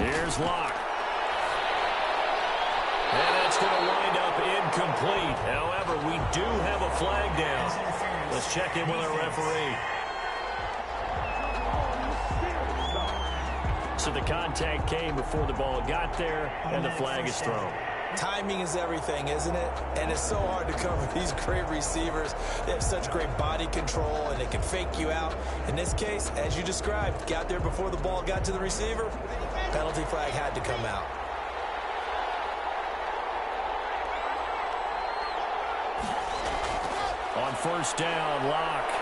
Here's Locke. And that's going to wind up incomplete. However, we do have a flag down. Let's check in with our referee. So the contact came before the ball got there, and the flag is thrown. Timing is everything, isn't it? And it's so hard to cover these great receivers. They have such great body control, and they can fake you out. In this case, as you described, got there before the ball got to the receiver. Penalty flag had to come out. On 1st down, Locke.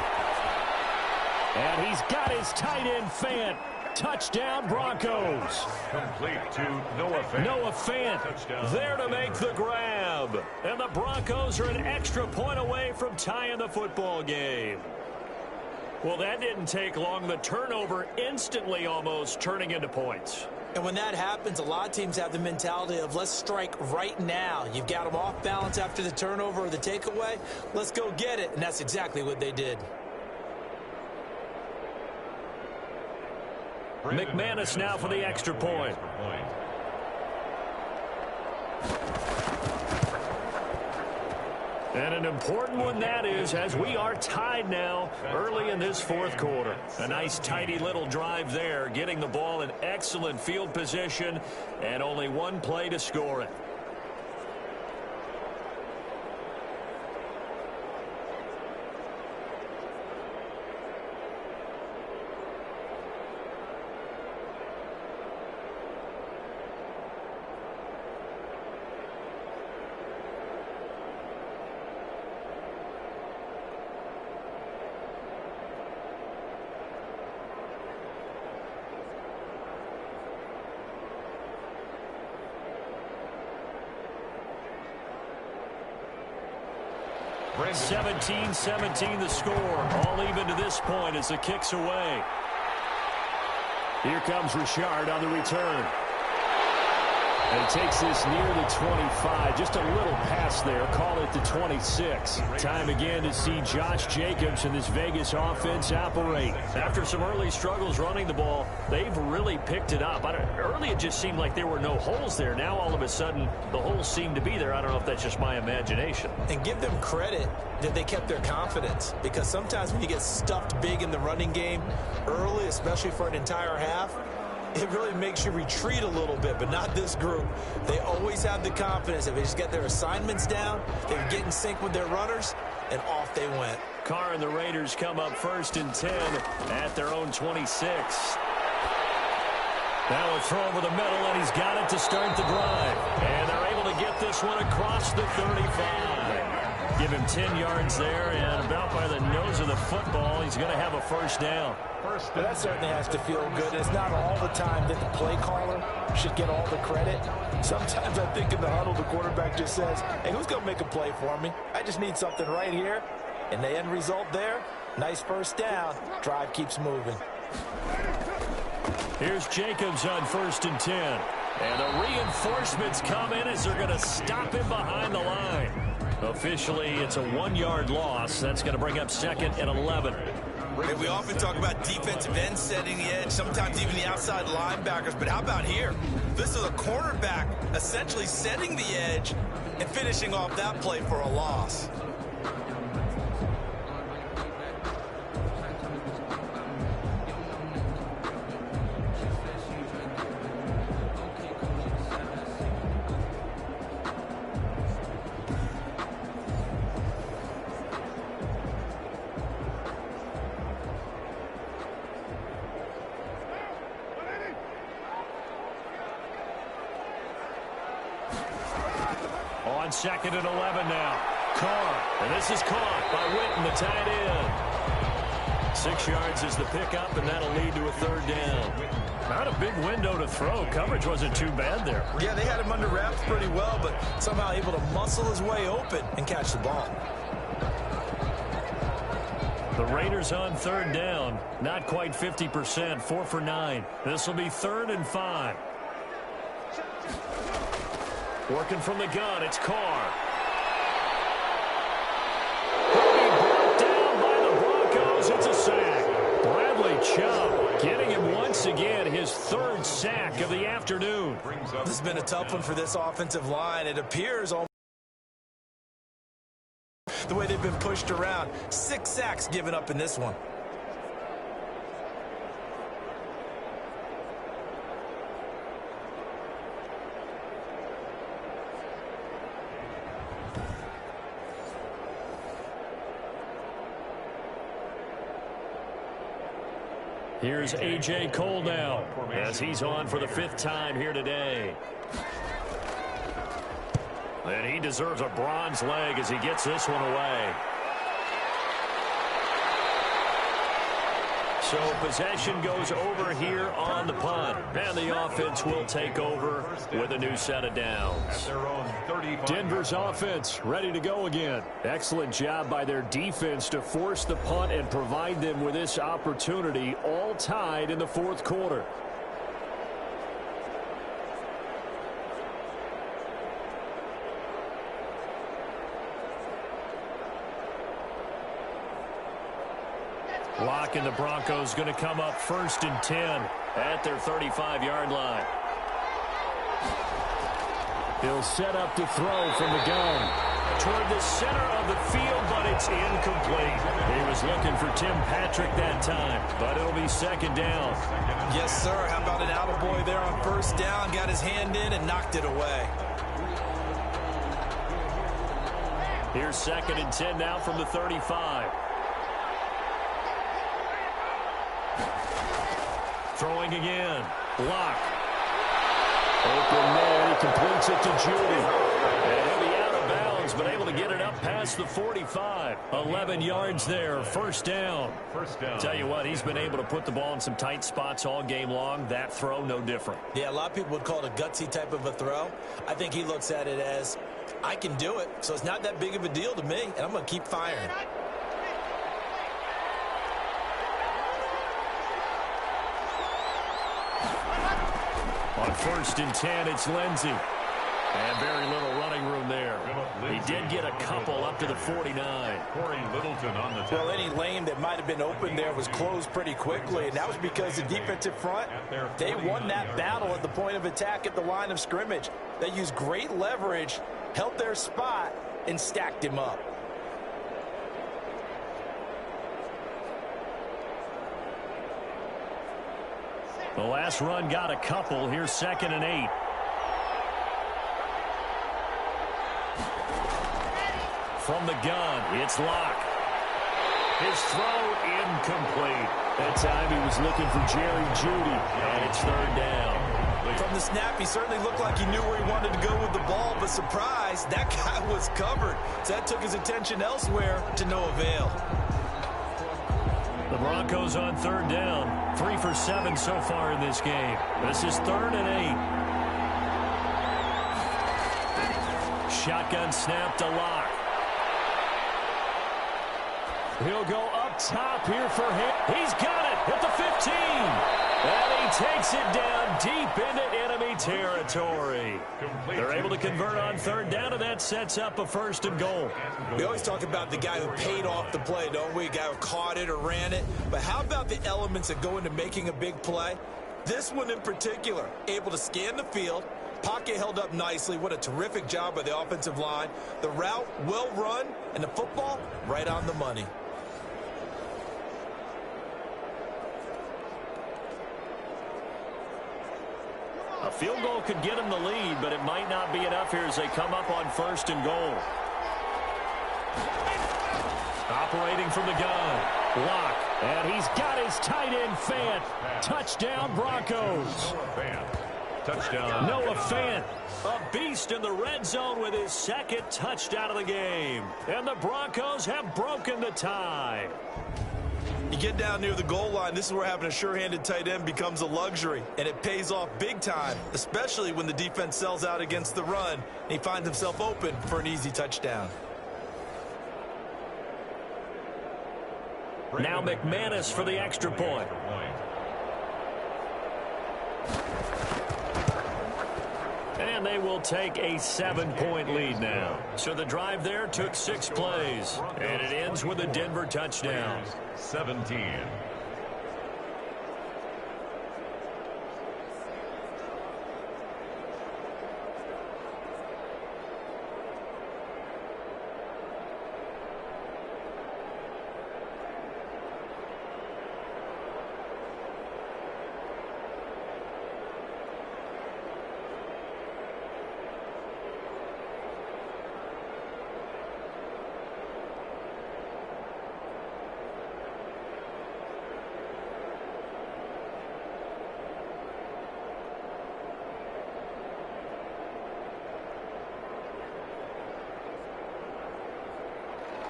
And he's got his tight end Fant. Touchdown, Broncos. Complete to Noah Fant. Noah Fant there to make the grab. And the Broncos are an extra point away from tying the football game. Well, that didn't take long. The turnover instantly almost turning into points. And when that happens, a lot of teams have the mentality of let's strike right now. You've got them off balance after the turnover or the takeaway. Let's go get it. And that's exactly what they did. McManus now for the extra point. And an important one that is, as we are tied now early in this 4th quarter. A nice tidy little drive there, getting the ball in excellent field position, and only one play to score it. Brandon. 17-17 the score. All even to this point as the kick's away. Here comes Richard on the return. And he takes this near the 25. Just a little pass there. Call it the 26. Time again to see Josh Jacobs and this Vegas offense operate. After some early struggles running the ball, they've really picked it up. Early it just seemed like there were no holes there. Now all of a sudden the holes seem to be there. I don't know if that's just my imagination. And give them credit that they kept their confidence. Because sometimes when you get stuffed big in the running game early, especially for an entire half, it really makes you retreat a little bit, but not this group. They always have the confidence. If they just get their assignments down, they can get in sync with their runners, and off they went. Carr and the Raiders come up 1st and 10 at their own 26. Now a throw over the middle, and he's got it to start the drive. And they're able to get this one across the 35. Give him 10 yards there, and about by the nose of the football, he's going to have a 1st down. But that certainly has to feel good. It's not all the time that the play caller should get all the credit. Sometimes I think in the huddle, the quarterback just says, hey, who's going to make a play for me? I just need something right here. And the end result there, nice 1st down. Drive keeps moving. Here's Jacobs on 1st and 10. And the reinforcements come in as they're going to stop him behind the line. Officially, it's a 1-yard loss. That's going to bring up 2nd and 11. And we often talk about defensive ends setting the edge, sometimes even the outside linebackers. But how about here? This is a cornerback essentially setting the edge and finishing off that play for a loss. On 2nd and 11 now. Carr. And this is caught by Witten, the tight end. 6 yards is the pickup, and that'll lead to a 3rd down. Not a big window to throw. Coverage wasn't too bad there. Yeah, they had him under wraps pretty well, but somehow able to muscle his way open and catch the ball. The Raiders on 3rd down. Not quite 50%. 4 for 9. This will be 3rd and 5. Working from the gun, it's Carr. He'll be brought down again his third sack of the afternoon. This has been a tough one for this offensive line. It appears almost the way they've been pushed around. 6 sacks given up in this one. Here's A.J. Cole now as he's on for the 5th time here today. And he deserves a bronze leg as he gets this one away. So possession goes over here on the punt. And the offense will take over with a new set of downs. Denver's offense ready to go again. Excellent job by their defense to force the punt and provide them with this opportunity, all tied in the 4th quarter. Locke and the Broncos going to come up 1st and 10 at their 35-yard line. He'll set up to throw from the gun toward the center of the field, but it's incomplete. He was looking for Tim Patrick that time, but it'll be 2nd down. Yes, sir. How about an attaboy there on 1st down? Got his hand in and knocked it away. Here's 2nd and 10 now from the 35. Throwing again. Locke. Open man. He completes it to Judy. And he'll be out of bounds, but able to get it up past the 45. 11 yards there. 1st down. Tell you what, he's been able to put the ball in some tight spots all game long. That throw, no different. Yeah, a lot of people would call it a gutsy type of a throw. I think he looks at it as, I can do it, so it's not that big of a deal to me, and I'm going to keep firing. On 1st and 10, it's Lindsey. And very little running room there. He did get a couple up to the 49. Well, any lane that might have been open there was closed pretty quickly, and that was because the defensive front, they won that battle at the point of attack at the line of scrimmage. They used great leverage, held their spot, and stacked him up. The last run got a couple. Here's 2nd and 8. From the gun, it's Locke. His throw incomplete. That time he was looking for Jerry Jeudy, and it's 3rd down. From the snap, he certainly looked like he knew where he wanted to go with the ball, but surprise, that guy was covered. So that took his attention elsewhere to no avail. The Broncos on 3rd down. 3 for 7 so far in this game. This is 3rd and 8. Shotgun snap to Locke. He'll go up top here for him. He's got it at the 15. And he takes it down deep into enemy territory. They're able to convert on 3rd down, and that sets up a 1st and goal. We always talk about the guy who paid off the play, don't we? A guy who caught it or ran it. But how about the elements that go into making a big play? This one in particular, able to scan the field, pocket held up nicely. What a terrific job by the offensive line. The route well run, and the football right on the money. A field goal could get him the lead, but it might not be enough here as they come up on 1st and goal. Operating from the gun. Locke. And he's got his tight end Fant. Touchdown Broncos. Touchdown. Noah Fant, a beast in the red zone with his 2nd touchdown of the game. And the Broncos have broken the tie. You get down near the goal line, this is where having a sure-handed tight end becomes a luxury, and it pays off big time, especially when the defense sells out against the run, and he finds himself open for an easy touchdown. Now McManus for the extra point. And they will take a 7-point lead now. So the drive there took 6 plays. And it ends with a Denver touchdown. 17.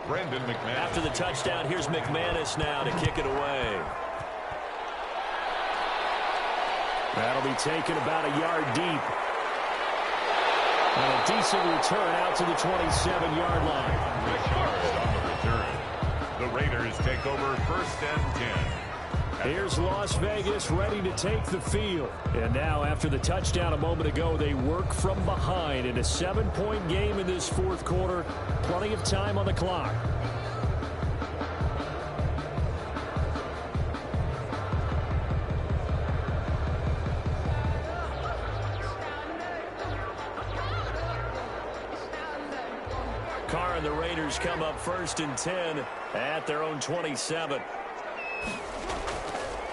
Brendan McManus. After the touchdown, here's McManus now to kick it away. That'll be taken about a yard deep. And a decent return out to the 27-yard line. Richard on the return. The Raiders take over 1st and 10. Here's Las Vegas ready to take the field. And now, after the touchdown a moment ago, they work from behind in a 7-point game in this fourth quarter. Plenty of time on the clock. Carr and the Raiders come up 1st and 10 at their own 27.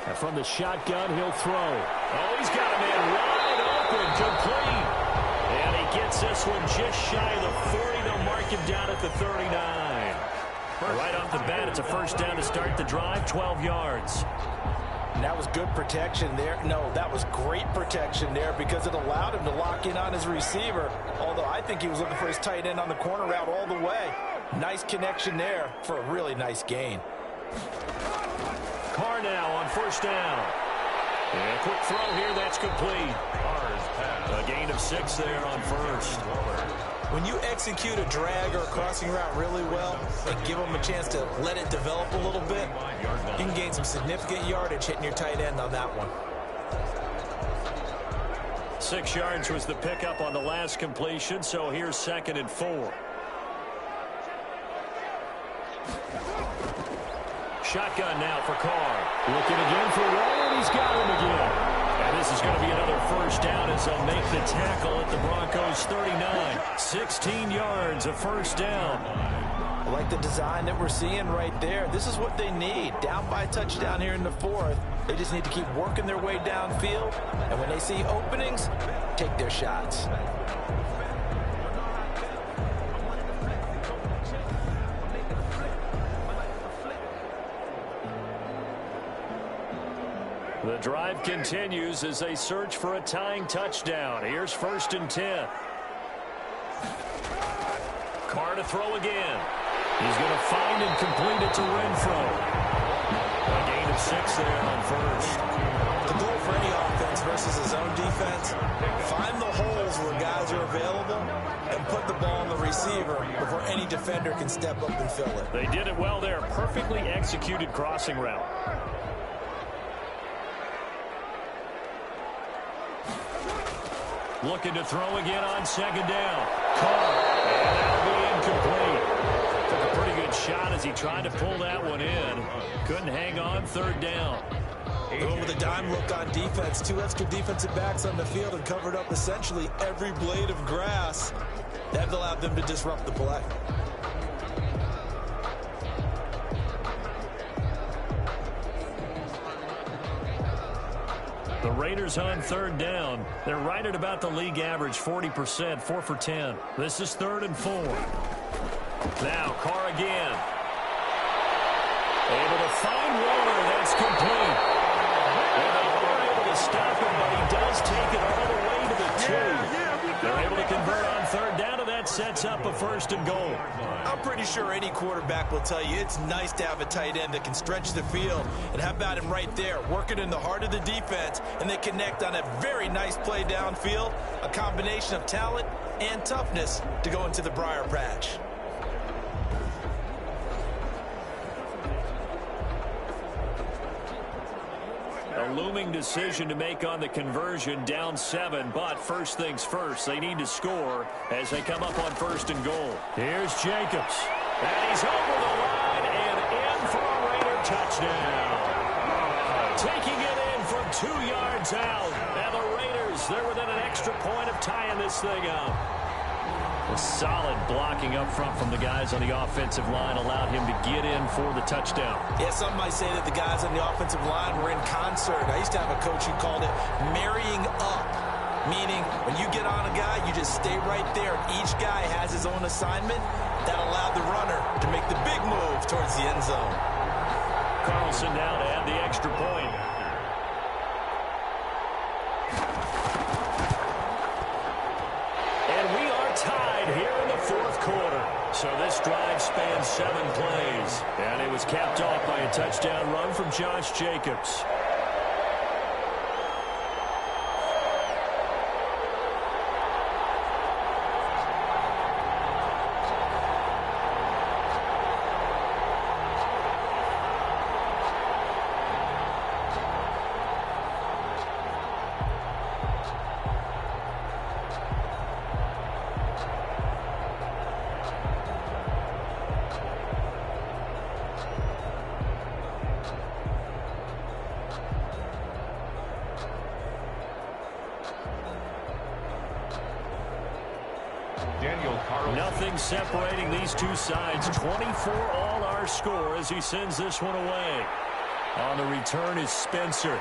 And from the shotgun, he'll throw. Oh, he's got a man wide open, complete. And he gets this one just shy of the 40. They'll mark him down at the 39. Right off the bat, it's a first down to start the drive, 12 yards. And that was good protection there. No, that was great protection there because it allowed him to lock in on his receiver. Although I think he was looking for his tight end on the corner route all the way. Nice connection there for a really nice gain. Carr now on 1st down. And a quick throw here, that's complete. A gain of 6 there on 1st. When you execute a drag or a crossing route really well and give them a chance to let it develop a little bit, you can gain some significant yardage hitting your tight end on that one. 6 yards was the pickup on the last completion, so here's 2nd and 4. Shotgun now for Carr. Looking again for Waller, and he's got him again. And this is going to be another first down as they'll make the tackle at the Broncos' 39. 16 yards, a first down. I like the design that we're seeing right there. This is what they need. Down by a touchdown here in the 4th. They just need to keep working their way downfield. And when they see openings, take their shots. The drive continues as they search for a tying touchdown. Here's 1st and 10. Carr to throw again. He's going to find and complete it to Renfro. A gain of 6 there on 1st. The goal for any offense versus his own defense, find the holes where guys are available and put the ball on the receiver before any defender can step up and fill it. They did it well there. Perfectly executed crossing route. Looking to throw again on 2nd down. Carr, and that'll be incomplete. Took a pretty good shot as he tried to pull that one in. Couldn't hang on, 3rd down. Going with a dime look on defense. 2 extra defensive backs on the field and covered up essentially every blade of grass. That allowed them to disrupt the play. The Raiders on 3rd down. They're right at about the league average, 40%, 4 for 10. This is 3rd and 4. Now Carr again. Able to find Waller. That's complete. And they are able to stop him, but he does take it all the way to the 2. They're able to convert on 3rd down, and that sets up a 1st and goal. I'm pretty sure any quarterback will tell you it's nice to have a tight end that can stretch the field. And how about him right there, working in the heart of the defense, and they connect on a very nice play downfield, a combination of talent and toughness to go into the briar patch. A looming decision to make on the conversion, down 7, but first things first, they need to score as they come up on 1st and goal. Here's Jacobs, and he's over the line and in for a Raider touchdown. Taking it in from 2 yards out, and the Raiders, they're within an extra point of tying this thing up. A solid blocking up front from the guys on the offensive line allowed him to get in for the touchdown. Yeah, some might say that the guys on the offensive line were in concert. I used to have a coach who called it marrying up, meaning when you get on a guy, you just stay right there. Each guy has his own assignment. That allowed the runner to make the big move towards the end zone. Carlson now to add the extra point. Here in the fourth quarter. So this drive spans 7 plays, and it was capped off by a touchdown run from Josh Jacobs. Nothing separating these two sides. 24 all our score as he sends this one away. On the return is Spencer.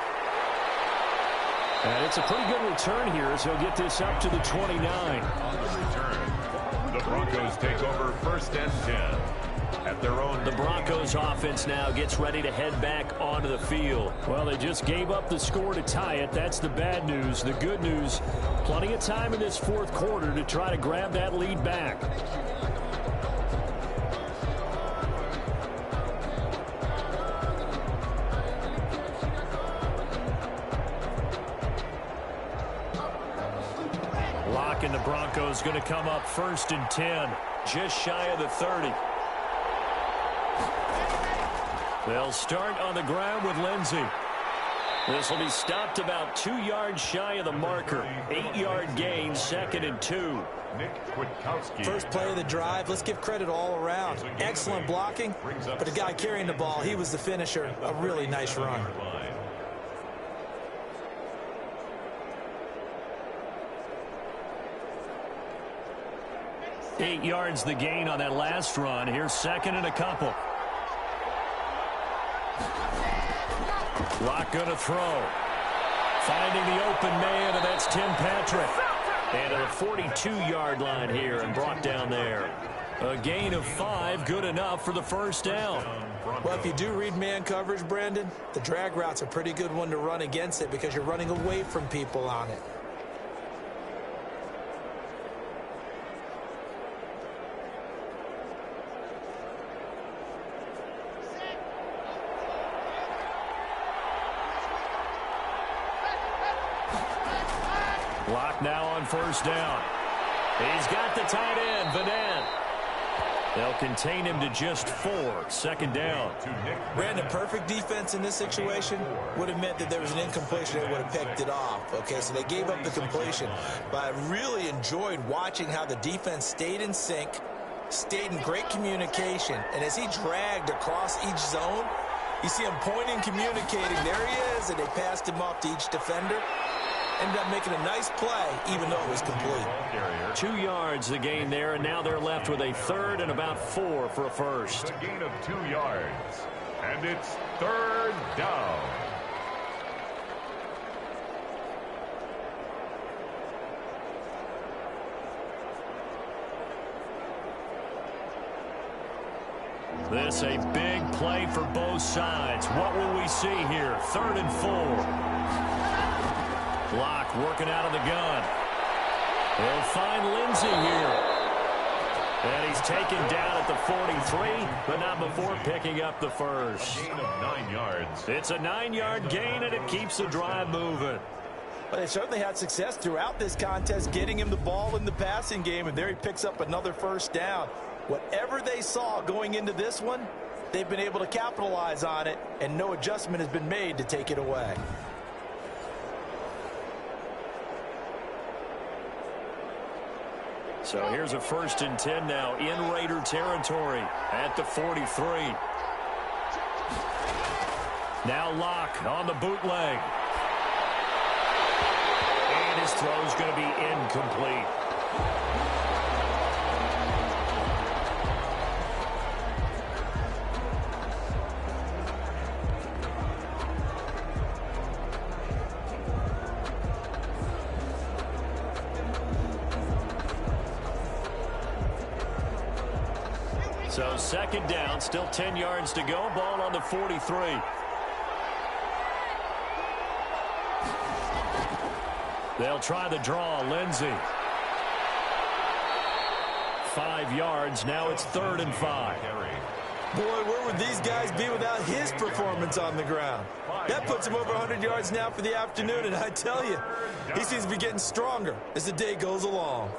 And it's a pretty good return here as he'll get this up to the 29. On the return, the Broncos take over 1st and 10 at their own. The Broncos offense now gets ready to head back onto the field. Well, they just gave up the score to tie it. That's the bad news. The good news, plenty of time in this 4th quarter to try to grab that lead back. Lock and the Broncos going to come up 1st and 10, just shy of the 30. They'll start on the ground with Lindsey. This will be stopped about 2 yards shy of the marker. 8-yard gain, 2nd and 2. First play of the drive, let's give credit all around. Excellent blocking, but the guy carrying the ball, he was the finisher. A really nice run. Eight yards the gain on that last run. Here's 2nd and a couple. Lock going to throw. Finding the open man, and that's Tim Patrick. And to the 42-yard line here and brought down there. A gain of 5, good enough for the 1st down. Well, if you do read man coverage, Brandon, the drag route's a pretty good one to run against it because you're running away from people on it. Lock now on 1st down. He's got the tight end, Vanette. They'll contain him to just 4. 2nd down. Brandon, perfect defense in this situation would have meant that there was an incompletion. They would have picked it off. Okay, so they gave up the completion. But I really enjoyed watching how the defense stayed in sync, stayed in great communication. And as he dragged across each zone, you see him pointing, communicating. There he is, and they passed him off to each defender. Ended up making a nice play, even though it was complete. 2 yards the gain there, and now they're left with a 3rd and about 4 for a first. A gain of 2 yards, and it's 3rd down. This a big play for both sides. What will we see here? 3rd and 4. Lock working out of the gun. They'll find Lindsey here. And he's taken down at the 43, but not before picking up the first. A gain of 9 yards. It's a 9-yard gain, and it keeps the drive moving. But they certainly had success throughout this contest, getting him the ball in the passing game, and there he picks up another 1st down. Whatever they saw going into this one, they've been able to capitalize on it, and no adjustment has been made to take it away. So here's a 1st and 10 now in Raider territory at the 43. Now Lock on the bootleg. And his throw's going to be incomplete. So 2nd down, still 10 yards to go. Ball on the 43. They'll try the draw. Lindsey 5 yards. Now it's 3rd and 5. Boy, where would these guys be without his performance on the ground? That puts him over 100 yards now for the afternoon, and I tell you, he seems to be getting stronger as the day goes along.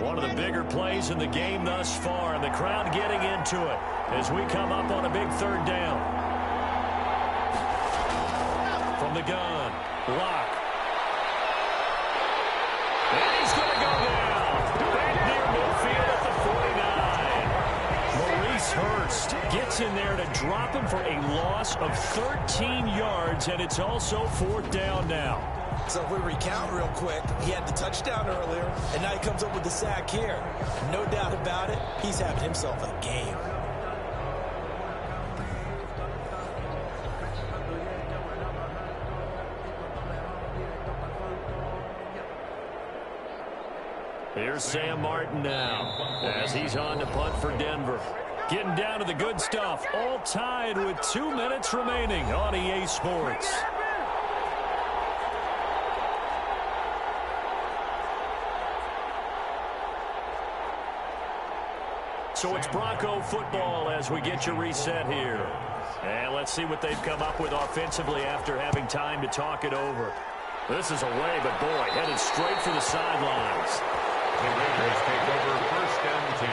One of the bigger plays in the game thus far, and the crowd getting into it as we come up on a big 3rd down. From the gun, Locke. And he's going to go down. Back near midfield at the 49. Maurice Hurst gets in there to drop him for a loss of 13 yards, and it's also 4th down now. So if we recount real quick, he had the touchdown earlier, and now he comes up with the sack here. No doubt about it, he's having himself a game. Here's Sam Martin now as he's on to punt for Denver. Getting down to the good stuff, all tied with 2 minutes remaining on EA Sports. So it's Bronco football as we get you reset here. And let's see what they've come up with offensively after having time to talk it over. This is away, but boy, headed straight for the sidelines. The Raiders take over 1st and 10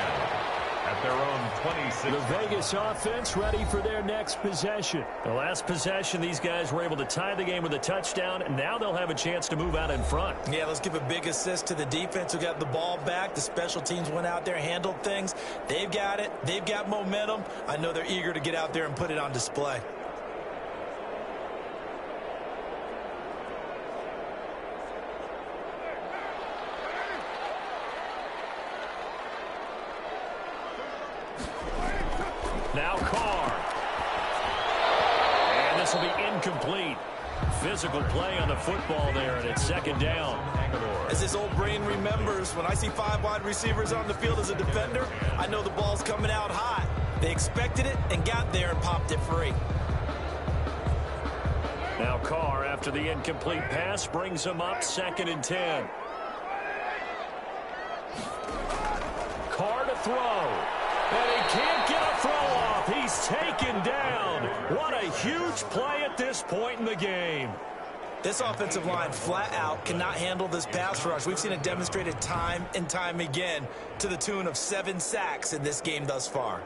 at their own 26. The Vegas offense ready for their next possession. The last possession, these guys were able to tie the game with a touchdown, and now they'll have a chance to move out in front. Yeah, let's give a big assist to the defense who got the ball back. The special teams went out there, handled things. They've got it. They've got momentum. I know they're eager to get out there and put it on display. Now Carr. And this will be incomplete. Physical play on the football there, and it's 2nd down. As his old brain remembers, when I see 5 wide receivers on the field as a defender, I know the ball's coming out high. They expected it and got there and popped it free. Now Carr, after the incomplete pass, brings him up 2nd and 10. Carr to throw. And he can't get a throw off. He's taken down. What a huge play at this point in the game. This offensive line flat out cannot handle this pass rush. We've seen it demonstrated time and time again to the tune of 7 sacks in this game thus far.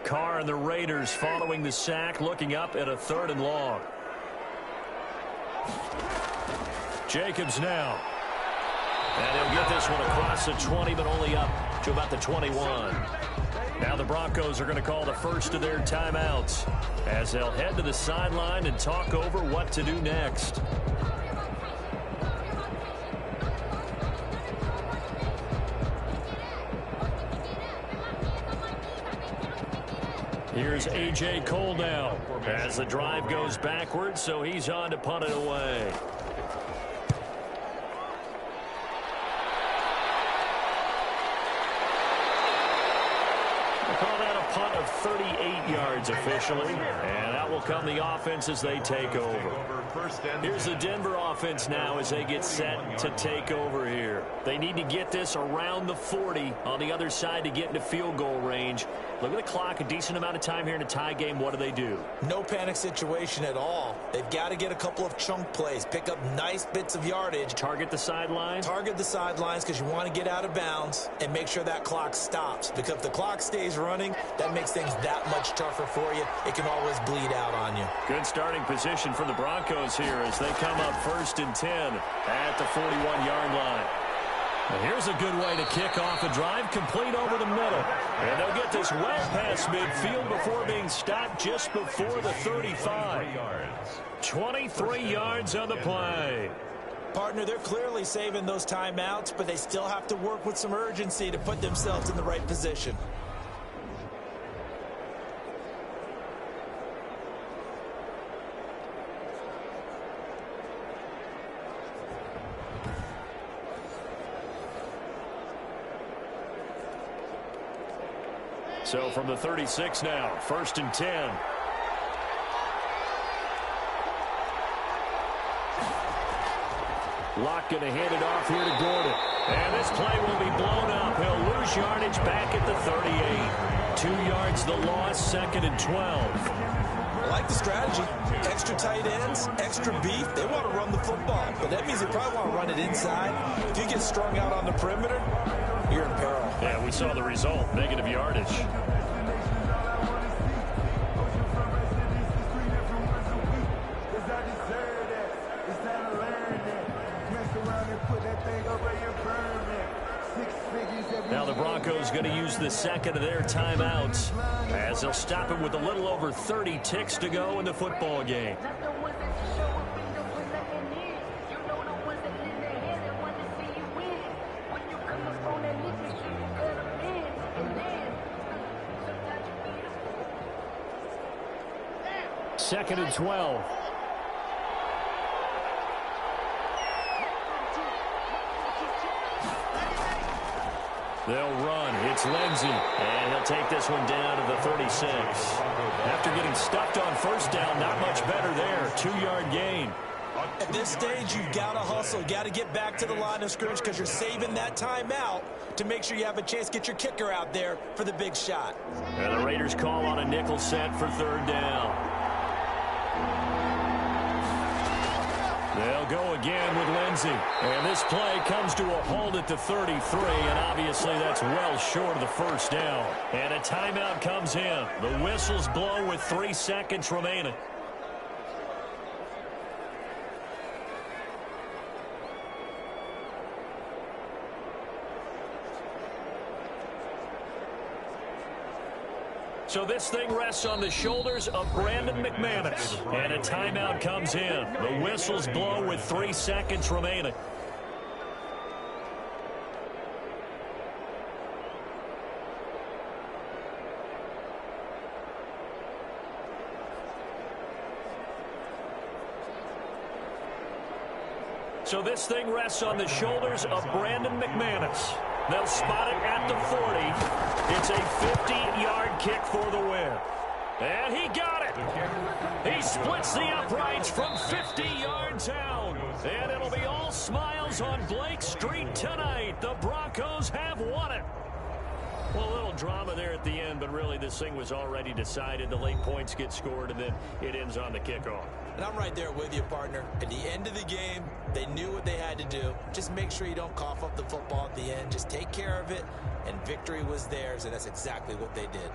Carr and the Raiders following the sack, looking up at a 3rd and long. Jacobs now. And he'll get this one across the 20, but only up to about the 21. Now the Broncos are going to call the first of their timeouts as they'll head to the sideline and talk over what to do next. Here's A.J. Cole now as the drive goes backwards, so he's on to punt it away. We'll call that a punt of 38 yards officially, and out will come the offense as they take over. Here's the Denver offense now as they get set to take over here. They need to get this around the 40 on the other side to get into field goal range. Look at the clock, a decent amount of time here in a tie game. What do? No panic situation at all. They've got to get a couple of chunk plays, pick up nice bits of yardage. Target the sideline? Target the sidelines because you want to get out of bounds and make sure that clock stops. Because if the clock stays running, that makes things that much tougher for you. It can always bleed out on you. Good starting position for the Broncos here as they come up 1st and 10 at the 41-yard line. And here's a good way to kick off a drive, complete over the middle. And they'll get this well past midfield before being stopped just before the 35. 23 yards on the play. Partner, they're clearly saving those timeouts, but they still have to work with some urgency to put themselves in the right position. So from the 36 now, 1st and 10. Locke going to hand it off here to Gordon. And this play will be blown up. He'll lose yardage back at the 38. 2 yards the loss, 2nd and 12. I like the strategy. Extra tight ends, extra beef. They want to run the football, but that means they probably want to run it inside. If you get strung out on the perimeter, you're in peril. Yeah, we saw the result, negative yardage. Now the Broncos going to use the second of their timeouts as they'll stop him with a little over 30 ticks to go in the football game. Second and 12. They'll run. It's Lindsey. And he'll take this one down to the 36. After getting stuffed on 1st down, not much better there. 2-yard gain. At this stage, you've got to hustle. You've got to get back to the line of scrimmage because you're saving that timeout to make sure you have a chance to get your kicker out there for the big shot. And the Raiders call on a nickel set for 3rd down. They'll go again with Lindsey. And this play comes to a halt at the 33, and obviously that's well short of the 1st down. And a timeout comes in. The whistles blow with 3 seconds remaining. So this thing rests on the shoulders of Brandon McManus. And a timeout comes in. The whistles blow with 3 seconds remaining. So this thing rests on the shoulders of Brandon McManus. They'll spot it at the 40. It's a 50-yard kick for the win. And he got it. He splits the uprights from 50 yards out. And it'll be all smiles on Blake Street tonight. The Broncos have won it. Well, a little drama there at the end, but really this thing was already decided. The late points get scored, and then it ends on the kickoff. And I'm right there with you, partner. At the end of the game, they knew what they had to do. Just make sure you don't cough up the football at the end. Just take care of it, and victory was theirs, and that's exactly what they did.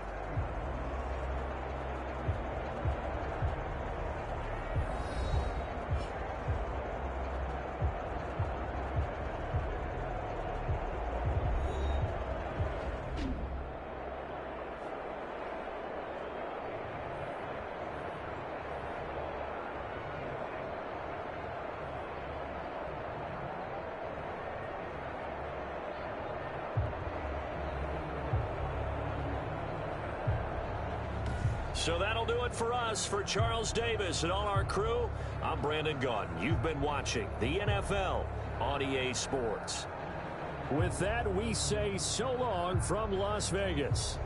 So that'll do it for us. For Charles Davis and all our crew, I'm Brandon Gaudin. You've been watching the NFL on EA Sports. With that, we say so long from Las Vegas.